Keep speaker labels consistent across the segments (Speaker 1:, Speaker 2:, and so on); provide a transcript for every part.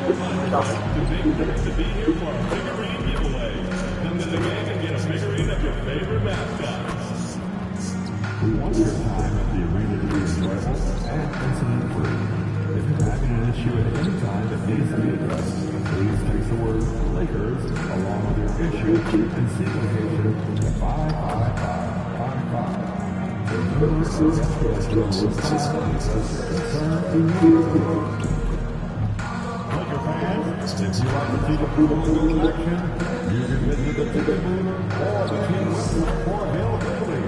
Speaker 1: The big thing to be here for a figurine giveaway. Come to the game and get a figurine of your favorite mascots.
Speaker 2: We want your time at the arena to be enjoyable and incident-free. If you're having an issue at any time that needs to be addressed, please text the word Lakers along with your issue and seek location to 55555. Remember to escalate your concern immediately.
Speaker 1: Laker fans, if you like to see the football in action, you can visit the ticket booth or the team website for availability.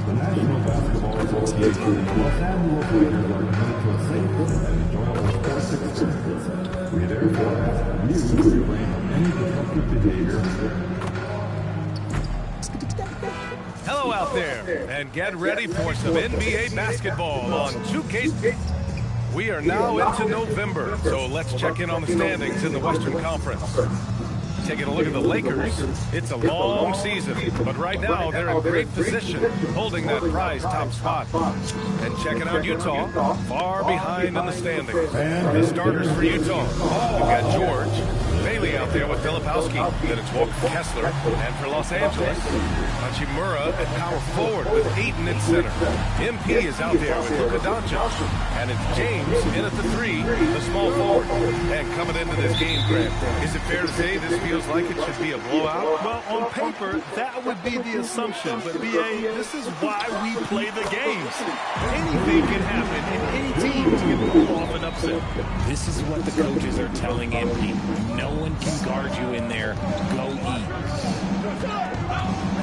Speaker 1: The National Basketball Association and Los Angeles Lakers are committed to a safe and enjoyable sports experience. We therefore ask you to refrain from any disruptive behavior.
Speaker 3: Hello out there, and get ready for some NBA basketball on 2K. We are now into November, so let's check in on the standings in the Western Conference. Taking a look at the Lakers, it's a long season, but right now they're in great position, holding that prized top spot. And checking out Utah, far behind in the standings. The starters for Utah, we've got George, Bailey out there with Filipowski, then it's Walker Kessler, and for Los Angeles, Hachimura at power forward with Ayton at center. MP is out there with Luka Doncic, and it's James in at the 3, the small forward. And coming into this game, Grant, is it fair to say this feels like it should be a blowout?
Speaker 4: Well, on paper, that would be the assumption. But, B.A., this is why we play the games. Anything can happen, and any team can pull off an upset.
Speaker 5: This is what the coaches are telling MP. No one can guard you in there. Go eat.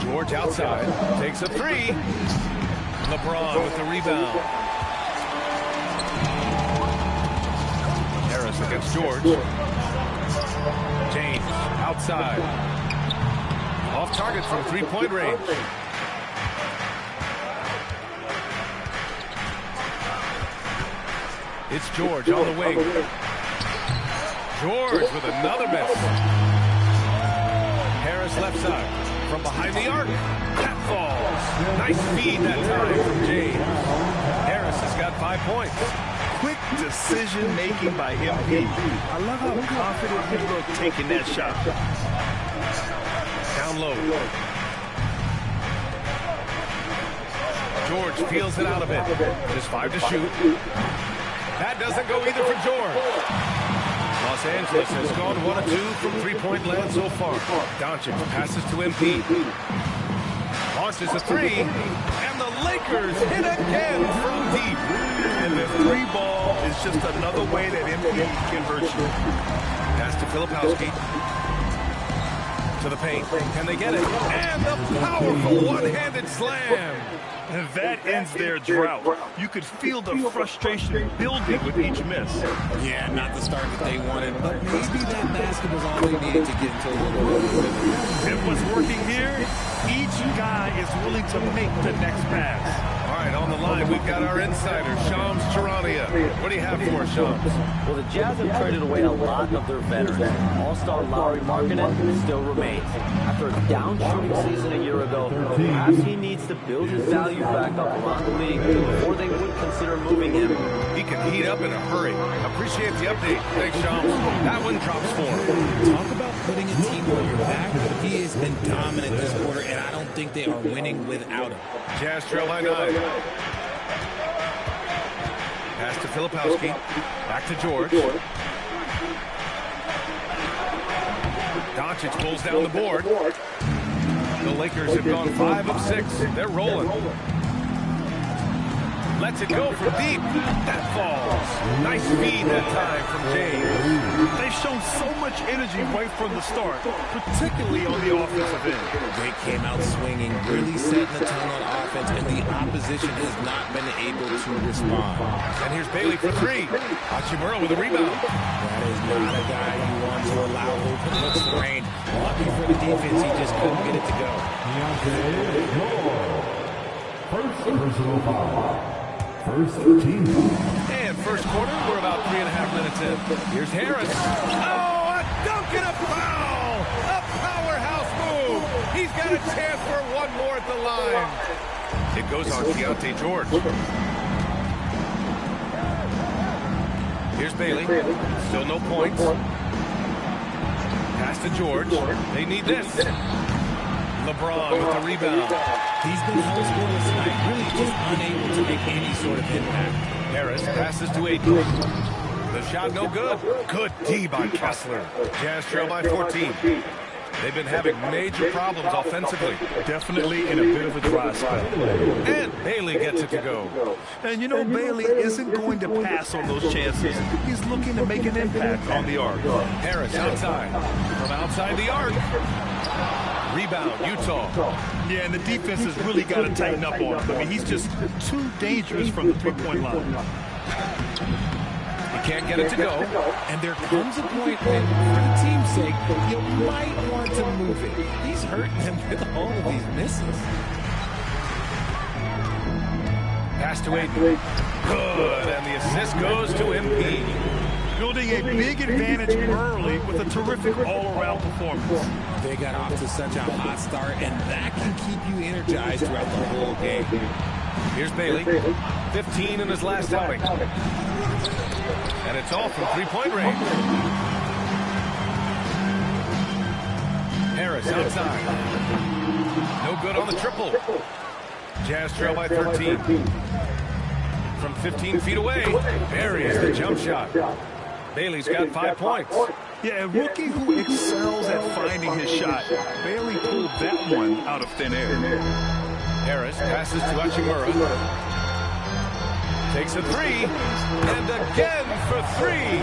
Speaker 3: George outside, takes a 3. LeBron with the rebound. Harris against George. James outside. Off target from three-point range. It's George on the wing. George with another miss. Harris left side. From behind the arc. That falls. Nice feed that time from James. Harris has got 5 points.
Speaker 4: Quick decision-making by MP. I love how confident he looked taking that shot.
Speaker 3: Down low. George peels it out a bit. Just 5 to shoot. That doesn't go either for George. Los Angeles has gone 1 of 2 from three-point land so far. Doncic passes to MP. Launches a 3. And the Lakers hit again from deep.
Speaker 4: And the 3 ball is just another way that MP can hurt you.
Speaker 3: Pass to Filipowski. To the paint. Can they get it? And the powerful one-handed slam.
Speaker 4: And that ends their drought. You could feel the frustration building with each miss.
Speaker 5: Yeah, not the start that they wanted, but maybe that basket was all they needed to get into a little bit of rhythm.
Speaker 4: If what's working here, each guy is willing to make the next pass.
Speaker 3: All right, on the line, we've got our insider, Shams Charania. What do you have for us, Shams?
Speaker 6: Well, the Jazz have traded away a lot of their veterans. All-star Lauri Markkanen still remains. After a down shooting season a year ago, perhaps he needs to build his value back up around the league before they would consider moving him.
Speaker 3: He can heat up in a hurry. Appreciate the update. Thanks, Shams. That one drops for him.
Speaker 5: Talk about putting a team on your back. He has been dominant this quarter, and I don't think they are winning without him.
Speaker 3: Jazz trail by 9. Pass to Filipowski. Back to George. Doncic pulls down the board. The Lakers have gone 5 of 6. They're rolling. Lets it go from deep. That falls. Nice feed that time from James.
Speaker 4: They've shown so much energy right from the start, particularly on the offensive end.
Speaker 5: They came out swinging, really setting the tone on offense, and the opposition has not been able to respond.
Speaker 3: And here's Bailey for 3. Hachimura with a rebound.
Speaker 5: That is not a guy you want to allow open looks for range. Lucky for the defense, he just couldn't get it to go.
Speaker 2: First personal foul. First team foul.
Speaker 3: And first quarter, we're about 3.5 minutes in. Here's Harris. Oh, a dunk and a foul! A powerhouse move! He's got a chance for one more at the line. It goes on Keontae George. Here's Bailey. Still no points. Pass to George. They need this. LeBron with the rebound.
Speaker 5: He's been held scoreless tonight, really just unable to make any sort of impact.
Speaker 3: Harris passes to Aiden. The shot no good. Good D by Kessler. Jazz trail by 14. They've been having major problems offensively.
Speaker 4: Definitely in a bit of a dry spell.
Speaker 3: And Bailey gets it to go.
Speaker 4: And you know, Bailey isn't going to pass on those chances. He's looking to make an impact on the arc.
Speaker 3: Harris outside. From outside the arc. Rebound, Utah.
Speaker 4: Yeah, and the defense has really got to tighten up on him. I mean, he's just too dangerous from the three-point line.
Speaker 3: He can't get it to go.
Speaker 5: And there comes a point when, for the team's sake, you might want to move it. He's hurting them with all of these misses.
Speaker 3: Pass to Aiden. Good, and the assist goes to MP.
Speaker 4: Building a big advantage early with a terrific all-around performance.
Speaker 5: They got off to such a hot start, and that can keep you energized throughout the whole game.
Speaker 3: Here's Bailey. 15 in his last outing. And it's all from three-point range. Harris outside. No good on the triple. Jazz trail by 13. From 15 feet away, buries the jump shot. Bailey's got 5 points.
Speaker 4: Yeah, a rookie who excels at finding his shot. Bailey pulled that one out of thin air.
Speaker 3: Harris passes to Hachimura. Takes a three, and again for three.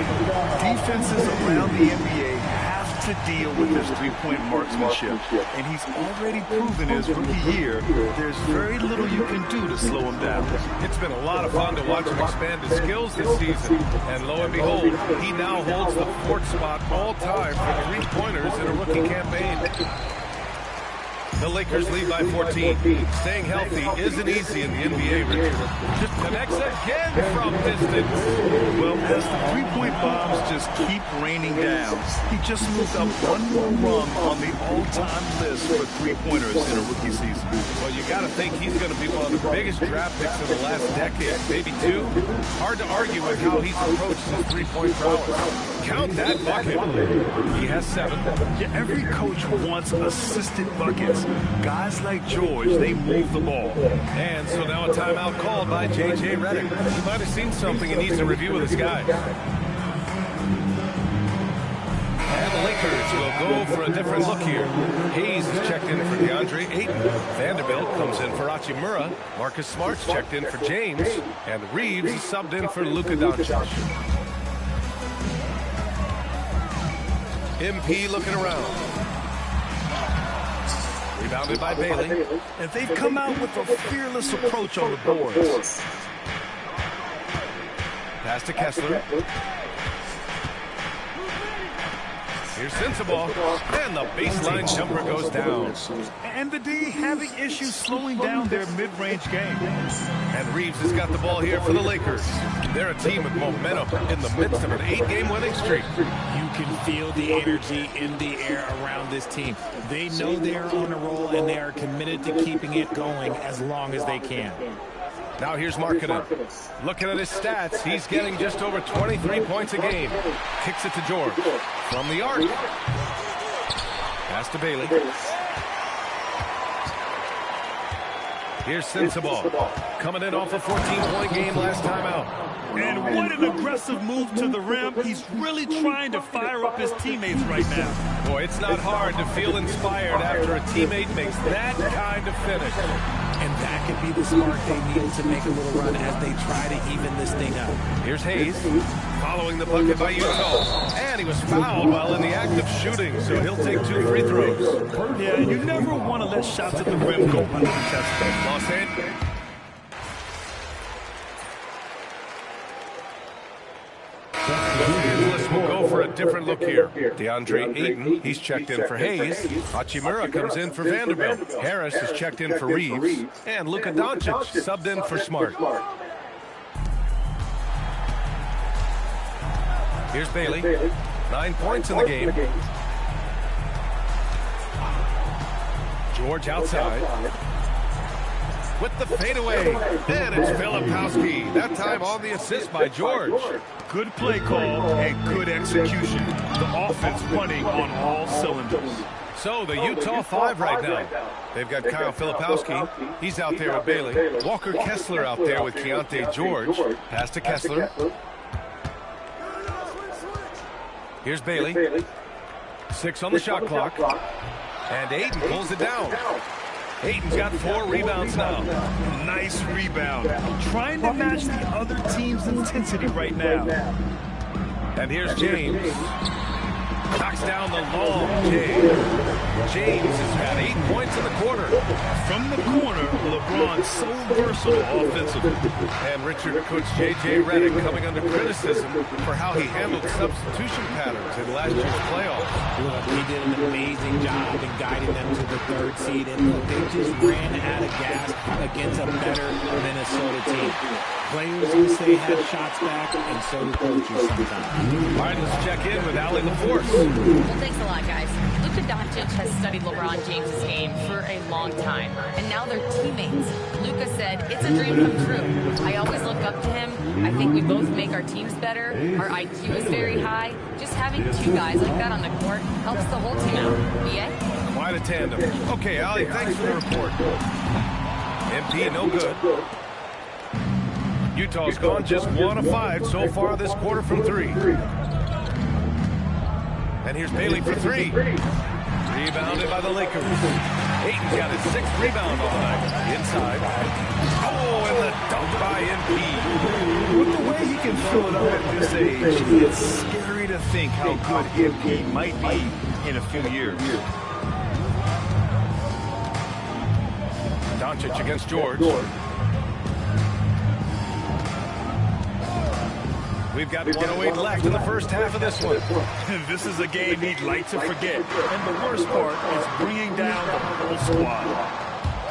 Speaker 4: Defenses around the NBA have to deal with this three-point marksmanship, and he's already proven his rookie year there's very little you can do to slow him down.
Speaker 3: It's been a lot of fun to watch him expand his skills this season, and lo and behold, he now holds the 4th spot all time for three-pointers in a rookie campaign. The Lakers lead by 14. Staying healthy isn't easy in the NBA, Richard. Just connects again from distance.
Speaker 4: Well, as the three-point bombs just keep raining down, he just moved up one more rung on the all-time list for three-pointers in a rookie season.
Speaker 3: Well, you got to think he's going to be one of the biggest draft picks in the last decade, maybe 2. Hard to argue with how he's approached his three-point prowess. Count that bucket. He has 7.
Speaker 4: Yeah, every coach wants assisted buckets. Guys like George, they move the ball.
Speaker 3: And so now a timeout called by J.J. Redick. He might have seen something and needs to review with his guys. And the Lakers will go for a different look here. Hayes is checked in for DeAndre Ayton. Vanderbilt comes in for Hachimura. Marcus Smart's checked in for James. And Reeves is subbed in for Luka Doncic. MP looking around. Rebounded by Bailey.
Speaker 4: And they've come out with a fearless approach on the boards.
Speaker 3: Pass to Kessler. Here's Sensabaugh. And the baseline jumper goes down.
Speaker 4: And the D having issues slowing down their mid-range game.
Speaker 3: And Reeves has got the ball here for the Lakers. They're a team with momentum in the midst of an 8-game winning streak.
Speaker 5: You can feel the energy in the air around this team. They know they are on a roll, and they are committed to keeping it going as long as they can.
Speaker 3: Now here's Markkanen. Looking at his stats, he's getting just over 23 points a game. Kicks it to George. From the arc. Pass to Bailey. Here's Sensabaugh. Coming in off a 14-point game last time out.
Speaker 4: And what an aggressive move to the rim. He's really trying to fire up his teammates right now.
Speaker 3: Boy, it's not hard to feel inspired after a teammate makes that kind of finish.
Speaker 5: And that could be the spark they needed to make a little run as they try to even this thing up.
Speaker 3: Here's Hayes, following the bucket by Utah. And he was fouled while in the act of shooting, so he'll take 2 free throws.
Speaker 4: Yeah, you never want to let shots at the rim go uncontested.
Speaker 3: Los Angeles. Will go for a different look here. DeAndre Ayton, he's checked in for Hayes. Hachimura comes in for Vanderbilt. Harris is checked in for Reeves. And Luka Doncic subbed in for Smart. Here's Bailey. 9 points in the game. George outside. With the fadeaway. And it's Filipowski. That time on the assist by George.
Speaker 4: Good play call and good execution. The offense running on all cylinders.
Speaker 3: So the Utah 5 right now. They've got Kyle Filipowski. He's out there with Bailey. Walker Kessler out there with Keontae George. Pass to Kessler. Here's Bailey. 6 on the shot clock. And Ayton pulls it down. Ayton's got 4 rebounds now.
Speaker 4: Nice rebound. Trying to match the other team's intensity right now.
Speaker 3: And here's James. Knocks down the long James. James has had 8 points in the quarter.
Speaker 4: From the corner, LeBron so versatile offensively.
Speaker 3: And Richard Coach J.J. Redick coming under criticism for how he handled substitution patterns in last year's playoffs.
Speaker 5: Look, he did an amazing job in guiding them to the 3rd seed. And look, they just ran out of gas against a better Minnesota team. Players will say had shots back, and so do coaches sometimes.
Speaker 3: All right, let's check in with Allie LaForce.
Speaker 7: Well, thanks a lot, guys. Luka Doncic has studied LeBron James' game for a long time, and now they're teammates. Luka said, "It's a dream come true. I always look up to him. I think we both make our teams better. Our IQ is very high. Just having 2 guys like that on the court helps the whole team out." BA?
Speaker 3: Quite a tandem. Okay, Allie, thanks for the report. MP, no good. Utah's gone just 1 of 5 so far this quarter from 3. And here's Bailey for 3. Rebounded by the Lakers. Ayton's got his 6th rebound on the night. Inside. Oh, and the dunk by MP.
Speaker 4: With the way he can fill it up at this age, it's scary to think how good MP might be in a few years.
Speaker 3: Doncic against George. We've got 108 left in the first half of this one.
Speaker 4: This is a game he'd like to forget. And the worst part is bringing down the whole squad.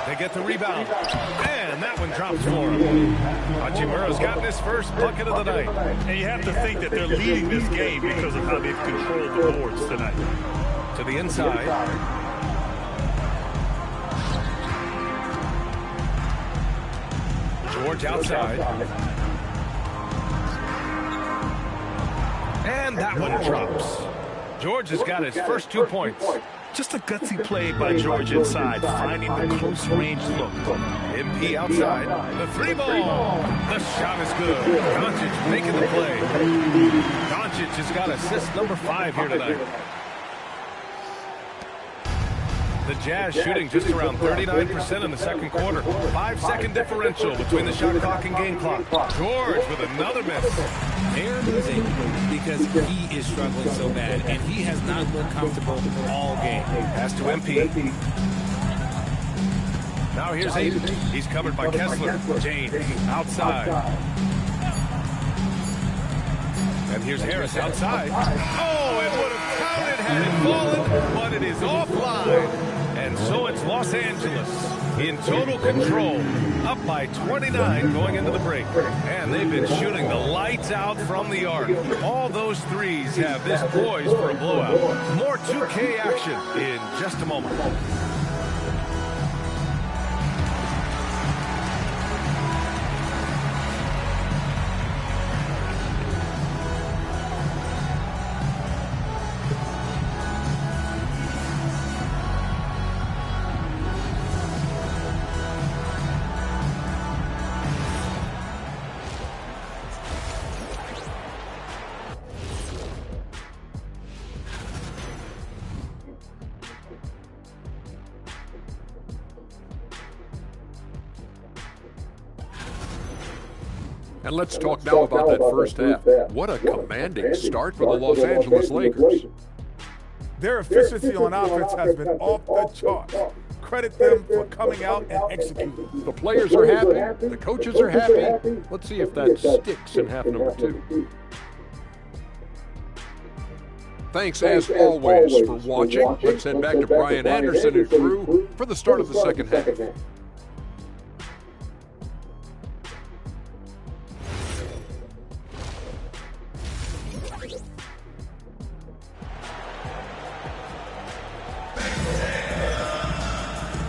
Speaker 3: They get the rebound. And that one drops for him. Hachimura's gotten his first bucket of the night.
Speaker 4: And you have to think that they're leading this game because of how they've controlled the boards tonight.
Speaker 3: To the inside. George outside. And that one drops. George has got his first 2 points.
Speaker 4: Just a gutsy play by George inside, finding the close range look.
Speaker 3: MP outside. The 3 ball. The shot is good. Doncic making the play. Doncic has got assist number 5 here tonight. The Jazz shooting just around 39% in the second quarter. 5-second differential between the shot clock and game clock. George with another miss.
Speaker 5: They're losing because he is struggling so bad, and he has not looked comfortable all game.
Speaker 3: Pass to MP. Now here's Ayton. He's covered by Kessler. James outside. And here's Harris outside. Oh, it would have counted had it fallen, but it is offline. And so it's Los Angeles in total control, up by 29 going into the break. And they've been shooting the lights out from the arc. All those threes have this poised for a blowout. More 2K action in just a moment.
Speaker 8: And let's talk now about that first half. What a commanding start for the Los Angeles Lakers.
Speaker 9: Their efficiency on offense has been off the charts. Credit them for coming out and executing.
Speaker 8: The players are happy. The coaches are happy. Let's see if that sticks in half number 2. Thanks as always for watching. Let's head back to Brian Anderson and crew for the start of the second half.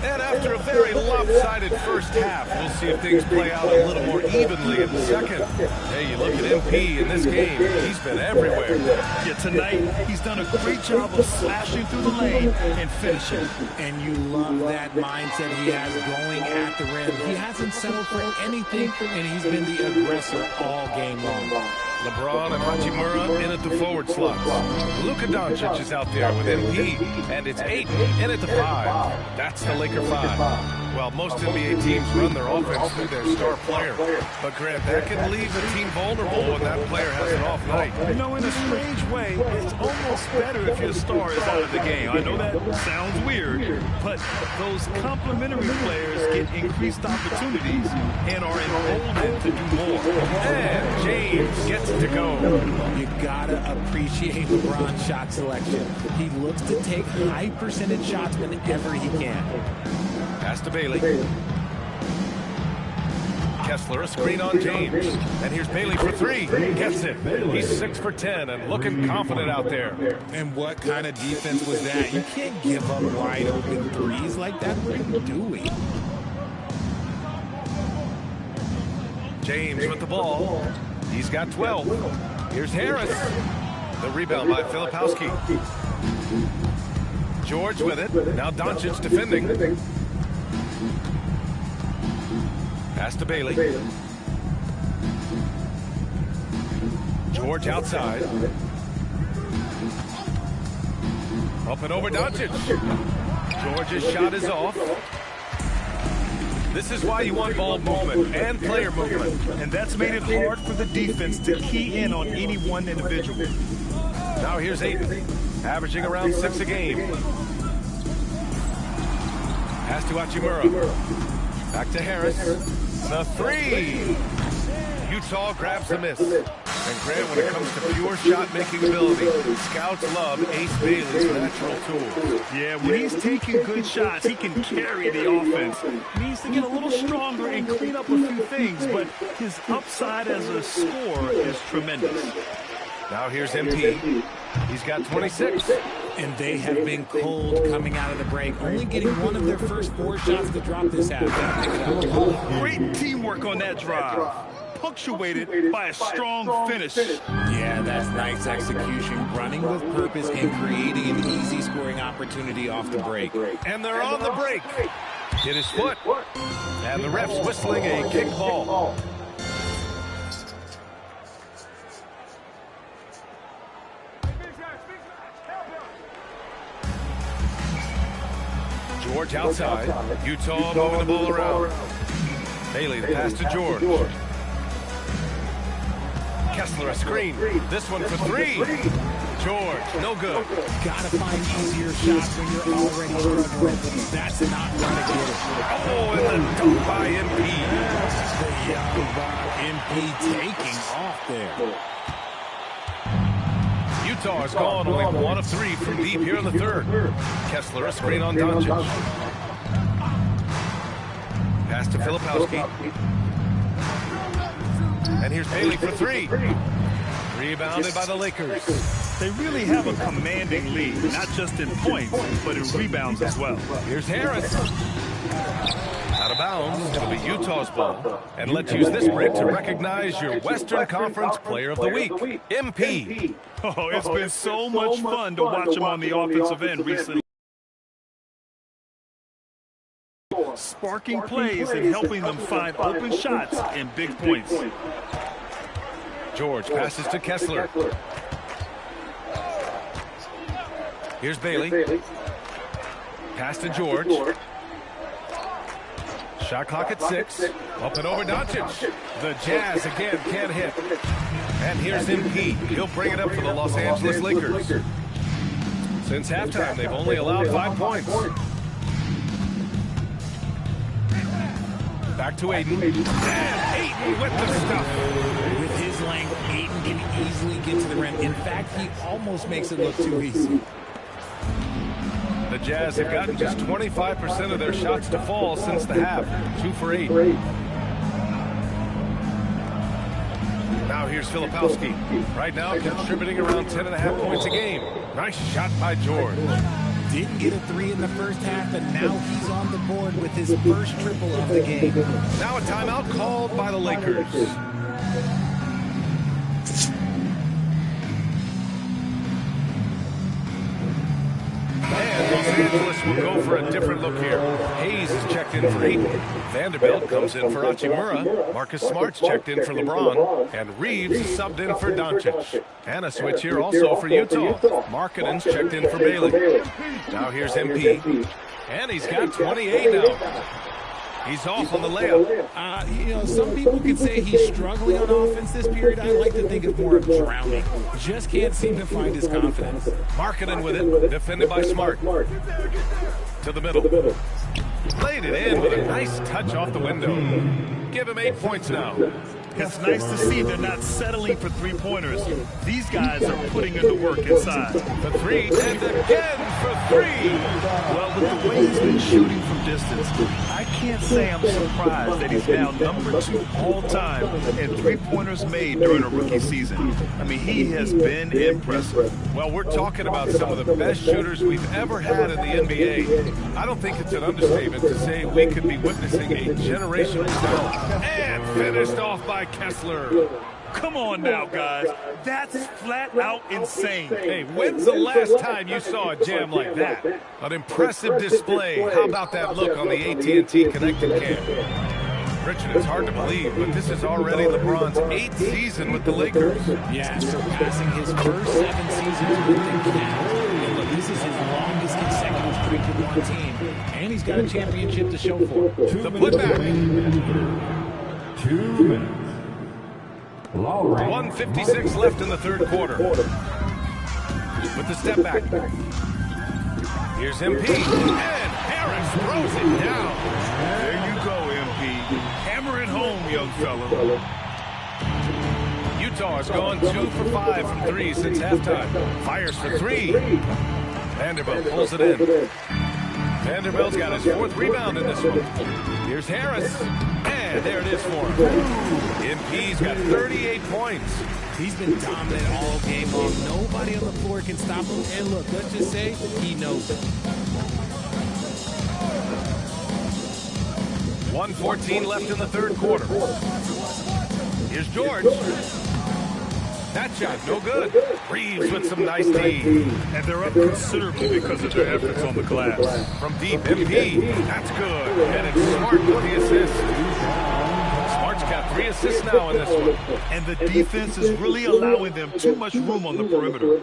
Speaker 3: And after a very lopsided first half, we'll see if things play out a little more evenly in the second. Hey, you look at MP in this game, he's been everywhere.
Speaker 4: Yeah, tonight he's done a great job of slashing through the lane and finishing.
Speaker 5: And you love that mindset he has going at the rim. He hasn't settled for anything, and he's been the aggressor all game long.
Speaker 3: LeBron and Hachimura in at the forward slots. Luka Doncic is out there with MP, and it's Aone in at the 5. That's the Laker 5. Well, most NBA teams run their offense through their star player. But, Grant, that can leave a team vulnerable when that player has an off night.
Speaker 4: You know, in a strange way, it's almost better if your star is out of the game. I know that sounds weird, but those complementary players get increased opportunities and are emboldened to do more.
Speaker 3: And James gets to go.
Speaker 5: You gotta appreciate LeBron's shot selection. He looks to take high percentage shots whenever he can.
Speaker 3: Pass to Bailey. Kessler, a screen on James. And here's Bailey for 3. Gets it. He's 6 for 10 and looking confident out there.
Speaker 5: And what kind of defense was that? You can't give up wide open threes like that. What are you doing?
Speaker 3: James with the ball. He's got 12. Here's Harris. The rebound by Filipowski. George with it. Now Doncic defending. Pass to Bailey. George outside. Up and over Doncic. George's shot is off. This is why you want ball movement and player movement.
Speaker 4: And that's made it hard for the defense to key in on any one individual.
Speaker 3: Now here's Aone, averaging around 6 a game. Pass to Hachimura. Back to Harris. The 3. Utah grabs the miss. And Grant, when it comes to pure shot-making ability, scouts love Ace Bailey's natural tools.
Speaker 4: Yeah, when he's taking good shots, he can carry the offense. He needs to get a little stronger and clean up a few things, but his upside as a scorer is tremendous.
Speaker 3: Now here's MP. He's got 26.
Speaker 5: And they have been cold coming out of the break, only getting one of their first 4 shots to drop this half.
Speaker 4: Great teamwork on that drive, punctuated by a strong finish.
Speaker 5: Yeah, that's nice execution, running with purpose and creating an easy scoring opportunity off the break.
Speaker 3: And they're on the break. Hit his foot. And the ref's whistling a kick ball. George outside. Utah moving the ball around. Bailey, the pass to George. Kessler, a screen. This one for 3. George, no good.
Speaker 5: Gotta find easier shots when you're already struggling. That's not gonna get it.
Speaker 3: Oh, and the dunk by MP.
Speaker 5: The young MP taking off there.
Speaker 3: Utah has gone only 1 of 3 from deep here in the third. Kessler, a screen on Doncic. Pass to Filipowski. And here's Bailey for 3. Rebounded by the Lakers.
Speaker 4: They really have a commanding lead, not just in points, but in rebounds as well.
Speaker 3: Here's Harris. Out of bounds. It'll be Utah's ball. And let's use this break to recognize your Western Conference Player of the Week, MP.
Speaker 4: Oh, it's been so much fun to watch him on the offensive end recently. Sparking plays and helping them find open shots and big points.
Speaker 3: George passes to Kessler. Here's Bailey. Pass to George. Shot clock at 6. Up and over Doncic. The Jazz again can't hit. And here's MP. He'll bring it up for the Los Angeles Lakers. Since halftime, they've only allowed 5 points. Back to Aiden. And Aiden with the stuff.
Speaker 5: With his length, Aiden can easily get to the rim. In fact, he almost makes it look too easy.
Speaker 3: The Jazz have gotten just 25% of their shots to fall since the half. 2 for 8. Now here's Filipowski. Right now contributing around 10.5 points a game. Nice shot by George.
Speaker 5: Didn't get a 3 in the first half, but now he's on the board with his first triple of the game.
Speaker 3: Now a timeout called by the Lakers. And Los Angeles will go for a different look here. Hayes is checked in for Aiden. Vanderbilt comes in for Hachimura. Marcus Smart's checked in for LeBron. And Reeves is subbed in for Doncic. And a switch here also for Utah. Markkanen's checked in for Bailey. Now here's MP. And he's got 28 now. He's off on the layup.
Speaker 5: You know, some people could say he's struggling on offense this period. I like to think it's more of drowning. Just can't seem to find his confidence.
Speaker 3: Markkanen with it, defended by Smart. To the middle. Laid it in with a nice touch off the window. Give him 8 points now.
Speaker 4: It's nice to see they're not settling for three-pointers. These guys are putting in the work inside.
Speaker 3: The 3, and again for 3.
Speaker 4: Well, with the way he's been shooting from distance, I can't say I'm surprised that he's now number 2 all-time in three-pointers made during a rookie season. I mean, he has been impressive.
Speaker 3: Well, we're talking about some of the best shooters we've ever had in the NBA. I don't think it's an understatement to say we could be witnessing a generational talent. And finished off by Kessler.
Speaker 4: Come on now, guys. That's flat out insane.
Speaker 3: Hey, when's the last time you saw a jam like that? An impressive display. How about that look on the AT&T connected cam? Richard, it's hard to believe, but this is already LeBron's 8th season with the Lakers.
Speaker 5: Yeah, surpassing his first 7 seasons with the Cavs. And look, this is his longest consecutive streak with one team. And he's got a championship to show for it.
Speaker 3: The putback.
Speaker 2: 2 minutes.
Speaker 3: 1:56 left in the third quarter. With the step back. Here's MP. And Harris throws it down.
Speaker 4: There you go, MP. Hammer it home, young fella.
Speaker 3: Utah has gone 2 for 5 from 3 since halftime. Fires for 3. Vanderbilt pulls it in. Vanderbilt's got his 4th rebound in this one. Here's Harris. And there it is for him. MP's got 38 points.
Speaker 5: He's been dominant all game long. Nobody on the floor can stop him. And look, let's just say he knows it.
Speaker 3: 1:14 left in the third quarter. Here's George. That shot, no good. Reeves with some nice D.
Speaker 4: And they're up considerably because of their efforts on the glass.
Speaker 3: From deep, MP. That's good. And it's Smart with the assist. Smart's got 3 assists now in this one.
Speaker 4: And the defense is really allowing them too much room on the perimeter.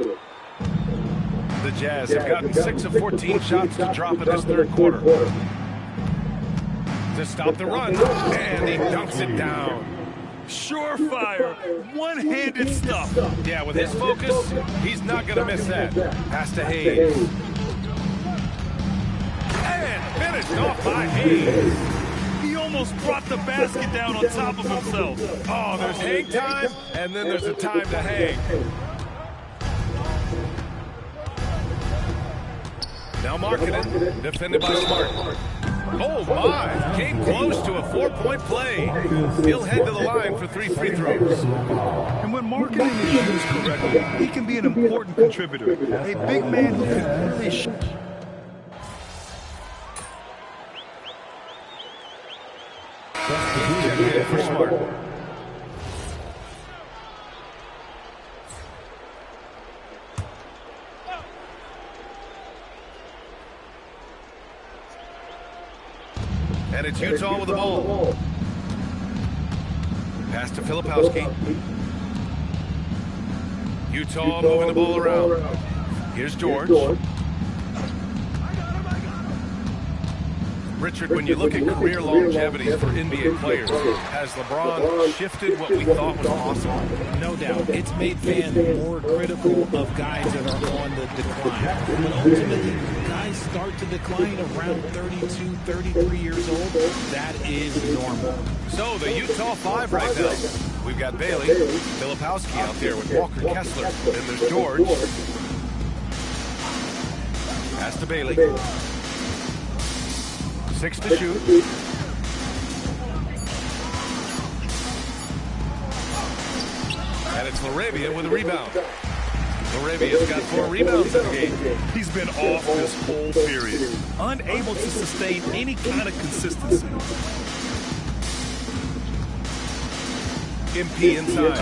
Speaker 3: The Jazz have gotten 6 of 14 shots to drop in this third quarter. To stop the run. And he dunks it down.
Speaker 4: Surefire, one-handed stuff.
Speaker 3: Yeah, with his focus, he's not going to miss that. Pass to Hayes. And finished off by Hayes.
Speaker 4: He almost brought the basket down on top of himself.
Speaker 3: Oh, there's hang time, and then there's a time to hang. Now Markkanen, defended by Smart. Oh, my. Came close to a 4-point play. He'll head to the line for 3 free throws.
Speaker 4: And when Markkanen is used correctly, he can be an important contributor. A big man who can really shoot.
Speaker 3: Check in for Smart. And it's Utah with the ball. Pass to Filipowski. Utah moving the ball around. Here's George. Richard, when you look at career longevity for NBA players, has LeBron shifted what we thought was possible?
Speaker 5: No doubt. It's made fans more critical of guys that are on the decline. But ultimately, guys start start to decline around 32, 33 years old, that is normal.
Speaker 3: So the Utah 5 right now. We've got Bailey, Filipowski out there with Walker Kessler. Then there's George. Pass to Bailey. 6 to shoot. And it's Laravia with a rebound. Laravia's got 4 rebounds in the game.
Speaker 4: He's been off this whole period, unable to sustain any kind of consistency.
Speaker 3: MP inside.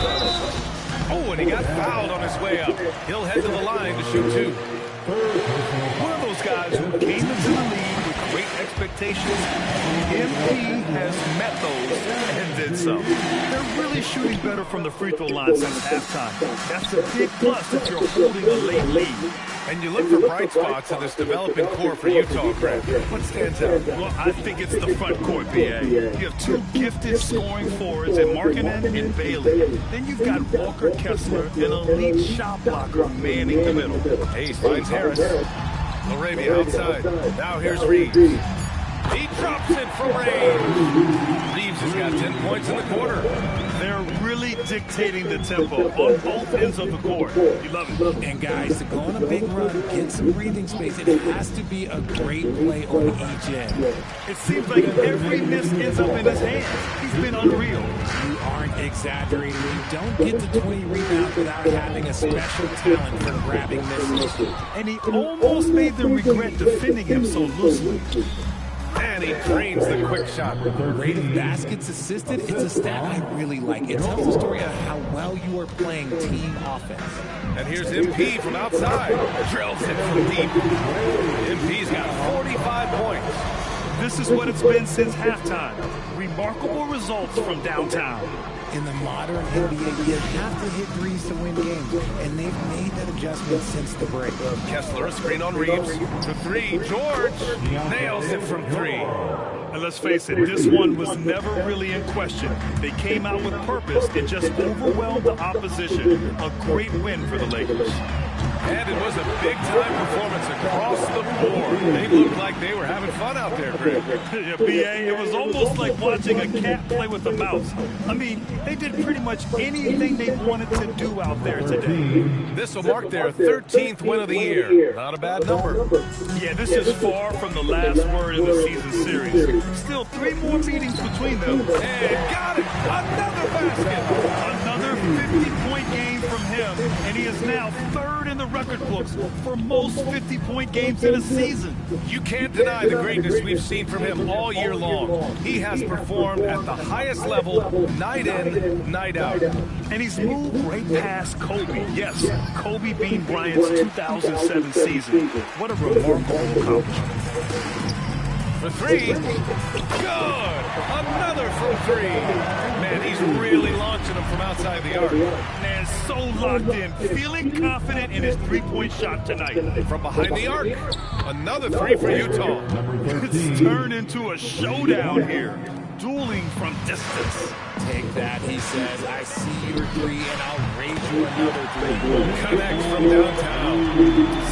Speaker 3: Oh, and he got fouled on his way up. He'll head to the line to shoot 2.
Speaker 4: One of those guys who came into the league with great expectations. MP has met those and did some. They're really shooting better from the free throw line since halftime. That's a big plus if you're holding a late lead.
Speaker 3: And you look for bright spots in this developing core for Utah, Greg. What stands out?
Speaker 4: Well, I think it's the front court, BA. You have 2 gifted scoring forwards in Markkanen and Bailey. Then you've got Walker Kessler, an elite shot blocker, manning the middle.
Speaker 3: Hayes finds Harris. Laravia outside. Now here's Reeves. He drops it from range. Reeves has got 10 points in the quarter.
Speaker 4: They're really dictating the tempo on both ends of the court. You love it.
Speaker 5: And guys, to go on a big run, get some breathing space, it has to be a great play on each end.
Speaker 4: It seems like every miss ends up in his hands. He's been unreal.
Speaker 5: You aren't exaggerating. You don't get to 20 rebounds without having a special talent for grabbing misses.
Speaker 4: And he almost made them regret defending him so loosely.
Speaker 3: And he drains the quick shot.
Speaker 5: Rate of baskets assisted, it's a stat I really like. It tells the story of how well you are playing team offense.
Speaker 3: And here's MP from outside. Drills it from deep. MP's got 45 points.
Speaker 4: This is what it's been since halftime. Remarkable results from downtown.
Speaker 5: In the modern NBA, you have to hit threes to win games, and they've made that adjustment since the break.
Speaker 3: Kessler, a screen on Reeves. To 3, George nails it from 3.
Speaker 4: And let's face it, this one was never really in question. They came out with purpose and just overwhelmed the opposition. A great win for the Lakers.
Speaker 3: And it was a big-time performance across the board. They looked like they were having fun out there, Greg.
Speaker 4: Yeah, BA, it was almost like watching a cat play with a mouse. I mean, they did pretty much anything they wanted to do out there today.
Speaker 3: This will mark their 13th win of the year. Not a bad number.
Speaker 4: Yeah, this is far from the last word in the season series. Still 3 more meetings between them.
Speaker 3: And got it! Another basket!
Speaker 4: Another 50-point game from him, and he is now 3rd in the record books for most 50-point games in a season.
Speaker 3: You can't deny the greatness we've seen from him all year long. He has performed at the highest level, night in, night out.
Speaker 4: And he's moved right past Kobe. Yes, Kobe beat Bryant's 2007 season. What a remarkable accomplishment.
Speaker 3: For 3, good! Another from 3. Man, he's really launching them from outside the arc.
Speaker 4: Man, so locked in, feeling confident in his 3-point shot tonight.
Speaker 3: From behind the arc, another 3 for Utah.
Speaker 4: It's turned into a showdown here. Dueling from distance.
Speaker 5: Take that, he says. I see your 3, and I'll raise you another 3.
Speaker 3: Connects from downtown.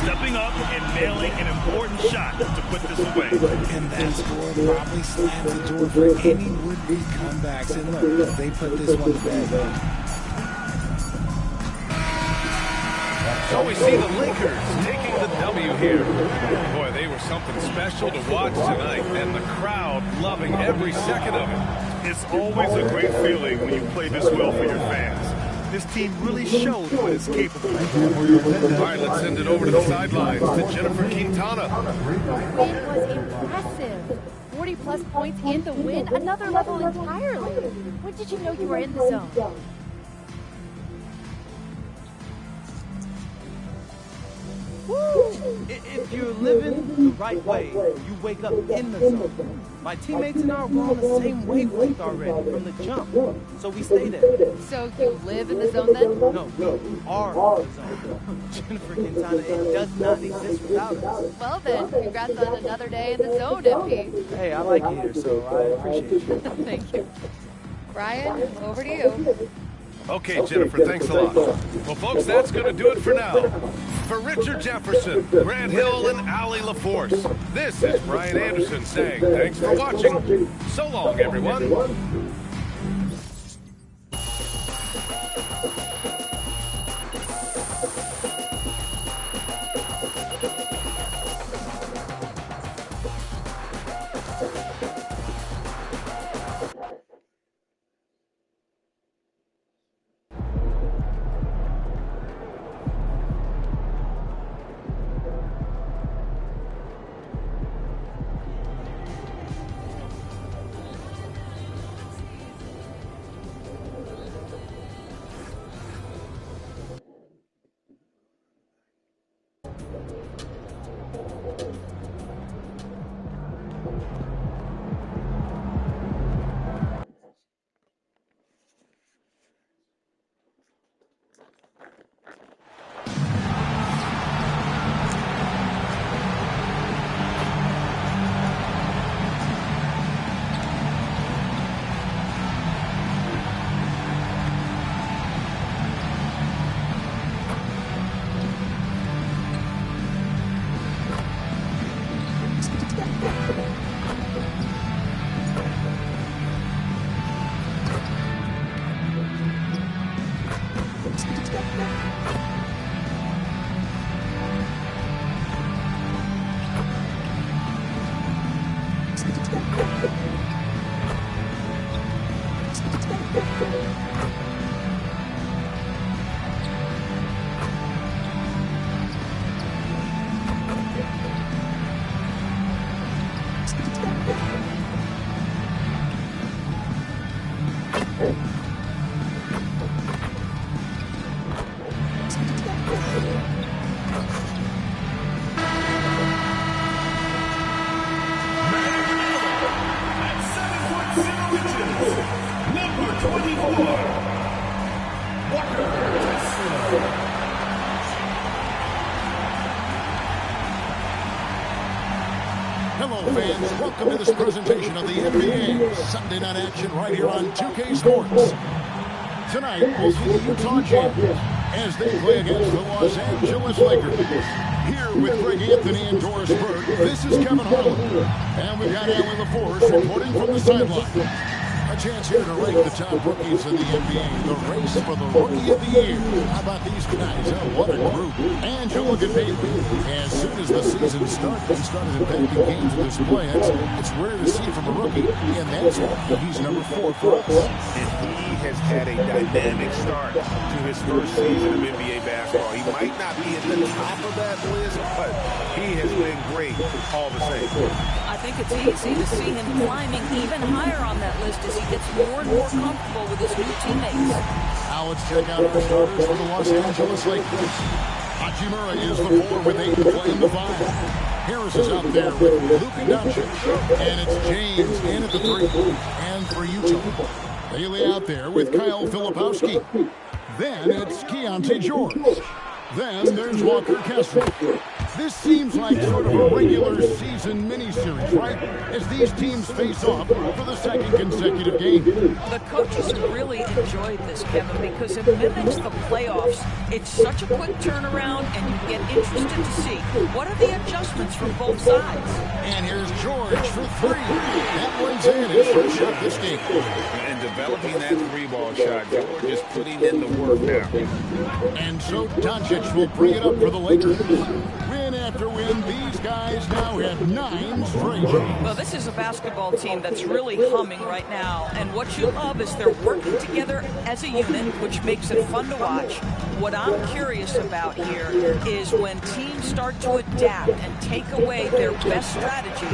Speaker 4: Stepping up and nailing an important shot to put this away.
Speaker 5: And that score probably slams the door for any would-be comebacks. And look, they put this one to bed.
Speaker 3: So we see the Lakers taking the W here. Boy, they were something special to watch tonight, and the crowd loving every second of it.
Speaker 4: It's always a great feeling when you play this well for your fans. This team really showed what it's capable of.
Speaker 3: All right, let's send it over to the sidelines to Jennifer Quintana.
Speaker 10: The win was impressive. 40-plus points in the win, another level entirely. When did you know you were in the zone?
Speaker 11: If you're living the right way, you wake up in the zone. My teammates and I were on the same wavelength already from the jump, so we stay there.
Speaker 10: So you live in the zone then?
Speaker 11: No, we are in the zone. Jennifer Quintana, it does not exist without us.
Speaker 10: Well then, congrats on another day in the zone, MP.
Speaker 11: Hey, I like you here, so I appreciate you.
Speaker 10: Thank you. Brian, over to you.
Speaker 3: Okay, Jennifer, thanks a lot. Well, folks, that's going to do it for now. For Richard Jefferson, Grant Hill, and Allie LaForce, this is Brian Anderson saying thanks for watching. So long, everyone.
Speaker 12: Hello, fans. Welcome to this presentation of the NBA Sunday Night Action right here on 2K Sports. Tonight, we'll see the Utah Jazz as they play against the Los Angeles Lakers. Here with Greg Anthony and Doris Burke, this is Kevin Harlan. And we've got Allie LaForce reporting from the sideline. A chance here to rank the top rookies in the NBA. The race for the Rookie of the Year. How about these guys? Oh, what a group. And you look at Bailey. As soon as the season started, he started impacting games with his play. It's rare to see from a rookie, and that's why he's number 4 for us.
Speaker 13: And he has had a dynamic start to his first season of NBA basketball. He might not be at the top of that list, but he has been great all the same.
Speaker 14: I think it's easy to see him climbing even higher on that list as he gets more and more comfortable with his new teammates.
Speaker 12: Now let's check out our starters for the Los Angeles Lakers. Hachimura is the 4 with 8 playing the 5. Harris is out there with Luka Doncic. And it's James in at the 3. And for Utah, Bailey out there with Kyle Filipowski. Then it's Keontae George. Then there's Walker Kessler. This seems like sort of a regular season mini-series, right? As these teams face off for the second consecutive game.
Speaker 14: The coaches really enjoyed this, Kevin, because it mimics the playoffs. It's such a quick turnaround, and you get interested to see what are the adjustments from both sides.
Speaker 12: And here's George for 3. That one's in his first shot this game.
Speaker 13: And developing that 3-ball shot, George is putting in the work now.
Speaker 12: And so Doncic will bring it up for the Lakers. Win after win, these guys now have 9 straight.
Speaker 14: Well, this is a basketball team that's really humming right now. And what you love is they're working together as a unit, which makes it fun to watch. What I'm curious about here is when teams start to adapt and take away their best strategy,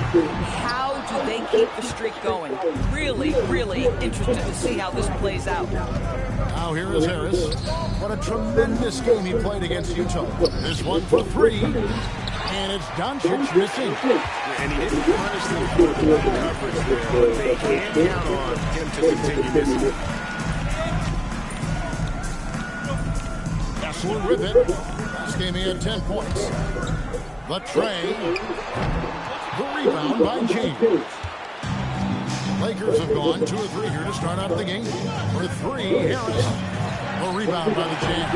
Speaker 14: how do they keep the streak going? Really, really interested to see how this plays out.
Speaker 12: Now here is Harris. What a tremendous game he played against Utah. This one for 3. And it's Doncic missing.
Speaker 13: And he didn't punish them for the coverage there, but they can't count on him to continue missing.
Speaker 12: Kessler with it. Last game he had 10 points. The tray. The rebound by James. Lakers have gone 2 of 3 here to start out the game. For 3, Harris. A rebound by the Jazz.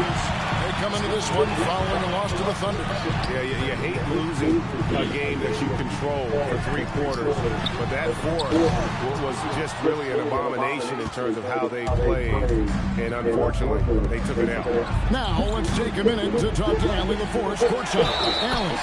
Speaker 12: They come into this one following a loss to the Thunder.
Speaker 13: Yeah, you hate losing a game that you control for 3 quarters, but that fourth was just really an abomination in terms of how they played, and unfortunately, they took it out.
Speaker 12: Now, let's take a minute to talk to Allie LaForce, courtside. Allie.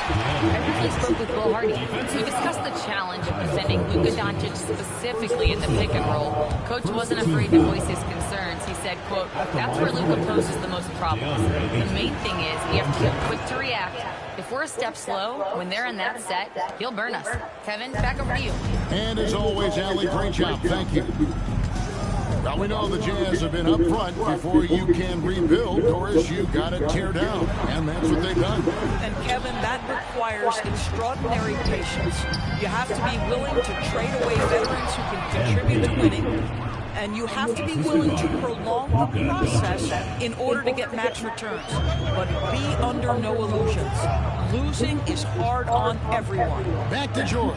Speaker 7: I briefly spoke with Will Hardy. We discussed the challenge of defending Luka Doncic specifically in the pick and roll. Coach wasn't afraid to voice his concerns. He said, quote, "That's where Luka poses the most problems. The main thing is we have to be quick to react. If we're a step slow, when they're in that set, he'll burn us." Kevin, back over to you.
Speaker 12: And as always, Allie, great job. Thank you. Now we know the Jazz have been up front. Before you can rebuild, Doris, you got to tear down. And that's what they've done.
Speaker 14: And Kevin, that requires extraordinary patience. You have to be willing to trade away veterans who can contribute to winning. And you have to be willing to prolong the process in order to get max returns. But be under no illusions. Losing is hard on everyone.
Speaker 12: Back to George.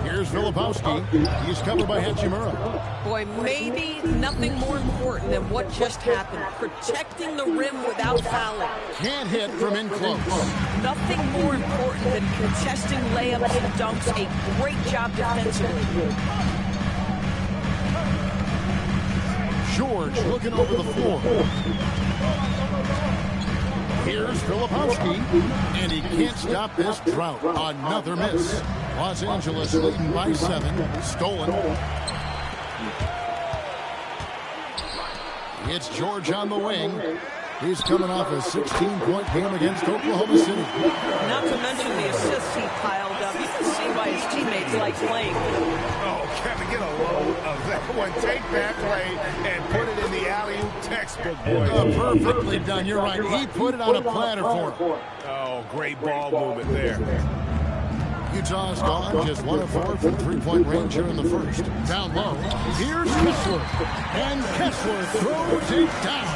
Speaker 12: Here's Filipowski. He's covered by Hachimura.
Speaker 14: Boy, maybe nothing more important than what just happened. Protecting the rim without fouling.
Speaker 12: Can't hit from in close.
Speaker 14: Nothing more important than contesting layups and dunks. A great job defensively.
Speaker 12: George looking over the floor. Here's Filipowski, and he can't stop this drought. Another miss. Los Angeles leading by 7. Stolen. It's George on the wing. He's coming off a 16-point game against Oklahoma City.
Speaker 14: Not to mention the assists he piled up. You can see why his teammates like playing.
Speaker 13: Oh, Kevin, get a load of that one. Take that play and put it in the alley-oop textbook, boy.
Speaker 12: Perfectly done. You're right. He put it on a platter for him.
Speaker 13: Oh, great ball movement there.
Speaker 12: Utah's gone just 1 of 4 from three-point range here in the first. Down low. Here's Kessler. And Kessler throws it down.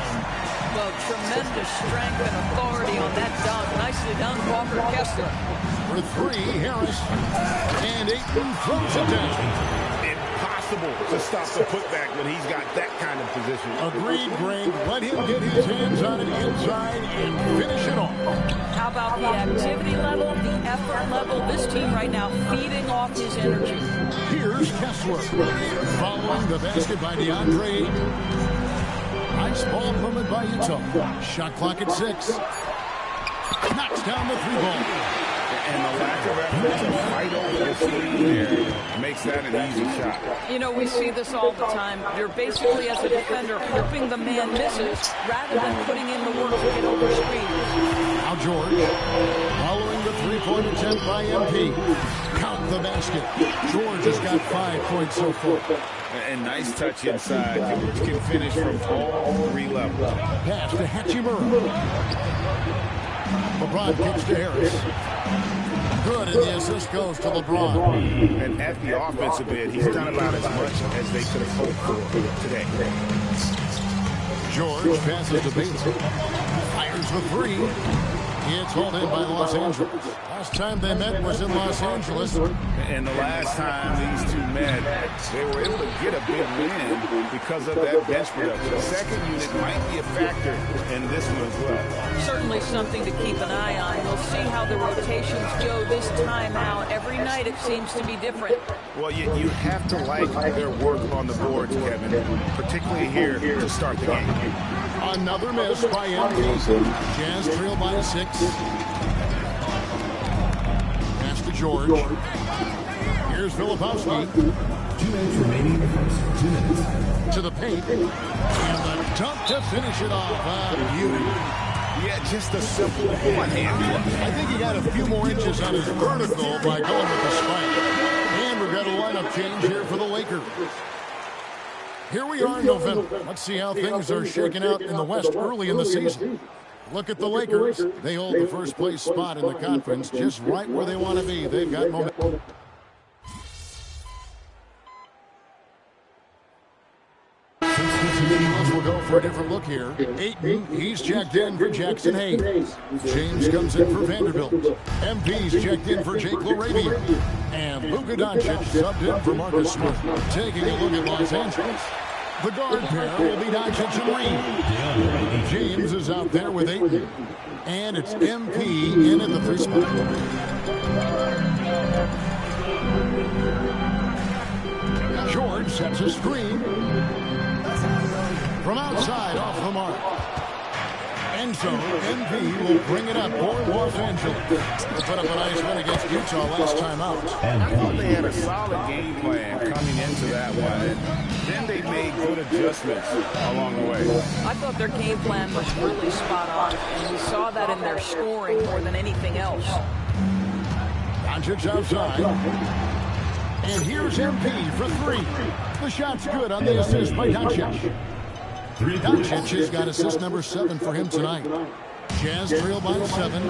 Speaker 14: Well, tremendous strength and authority on that dunk. Nicely done, Walker Kessler.
Speaker 12: For 3, Harris. And Ayton throws it down.
Speaker 13: Impossible to stop the putback when he's got that kind of position.
Speaker 12: Agreed, Greg. Let him get his hands on it inside and finish it off.
Speaker 14: How about the activity level, the effort level? This team right now feeding off his energy.
Speaker 12: Here's Kessler. Following the basket by DeAndre. Nice ball movement by Utah. Shot clock at 6. Knocks down the 3-ball.
Speaker 13: And the lack of effort to fight over the screen there makes that an easy shot.
Speaker 14: You know, we see this all the time. You're basically, as a defender, hoping the man misses rather than putting in the work to get over screens.
Speaker 12: Now George, following the 3-point attempt by MP. Count the basket. George has got 5 points so far.
Speaker 13: And nice touch inside. Can finish from all 3 levels.
Speaker 12: Pass to Hachimura. LeBron kicks to Harris. Good, and the assist goes to LeBron.
Speaker 13: And at the offensive end, he's done about as much as they could have hoped for today.
Speaker 12: George passes to Bates. Fires the 3. It's hauled in by Los Angeles. Last time they met was in Los Angeles.
Speaker 13: And the last time these two met, they were able to get a big win because of that bench production. The second unit might be a factor in this one as well.
Speaker 14: Certainly something to keep an eye on. We'll see how the rotations go this time out. Every night it seems to be different.
Speaker 13: Well, you have to like their work on the boards, Kevin, particularly here to start the game.
Speaker 12: Another miss by MP. Jazz trail by 6. Pass to George. Here's Filipowski.
Speaker 2: 2 minutes remaining in the first. 2 minutes.
Speaker 12: To the paint. And the dunk to finish it off. Beauty.
Speaker 13: Yeah, just a simple one-hand flush.
Speaker 12: I think he got a few more inches on his vertical by going with the spike. And we've got a lineup change here for the Lakers. Here we are in November. Let's see how things are shaking out in the West early in the season. Look at the Lakers. They hold the first place spot in the conference, just right where they want to be. They've got momentum. Will go for a different look here. Ayton, he's checked in for Jackson Hayes. James comes in for Vanderbilt. MP's checked in for Jake LaRavia. And Luka Doncic subbed in for Marcus Smart. Taking a look at Los Angeles. The guard pair will be Doncic and Reed. James is out there with Ayton. And it's MP in at the 3 spot. George sets a screen. From outside, off the mark. And so MP will bring it up for Los Angeles. They put up a nice win against Utah last time out.
Speaker 13: I thought they had a solid game plan coming into that one. Then they made good adjustments along the way.
Speaker 14: I thought their game plan was really spot on, and we saw that in their scoring more than anything else.
Speaker 12: Doncic outside. And here's MP for 3. The shot's good on the assist by Doncic. Doncic has got assist number 7 for him tonight. Jazz trail by 7.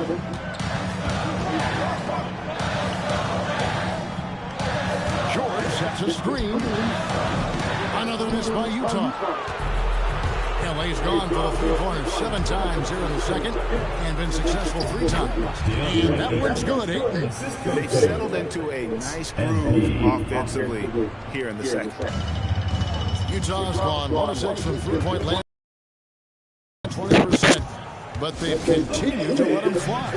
Speaker 12: George sets a screen. Another miss by Utah. LA's gone for the 3-pointers 7 times here in the second and been successful 3 times. And that one's good, Ayton.
Speaker 13: They've settled into a nice groove offensively here in the second.
Speaker 12: Utah's gone 1 of 6 from 3-point land, 20%, but they've continued to let them fly.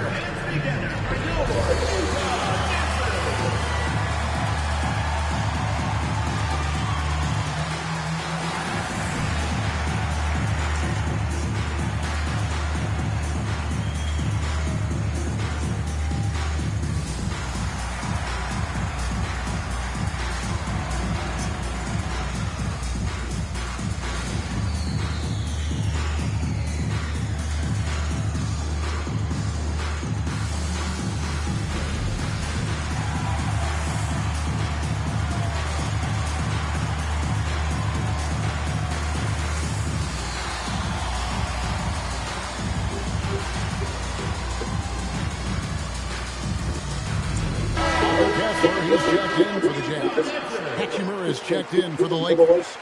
Speaker 12: He's checked in for the Jazz. Hachimura is checked in for the Lakers.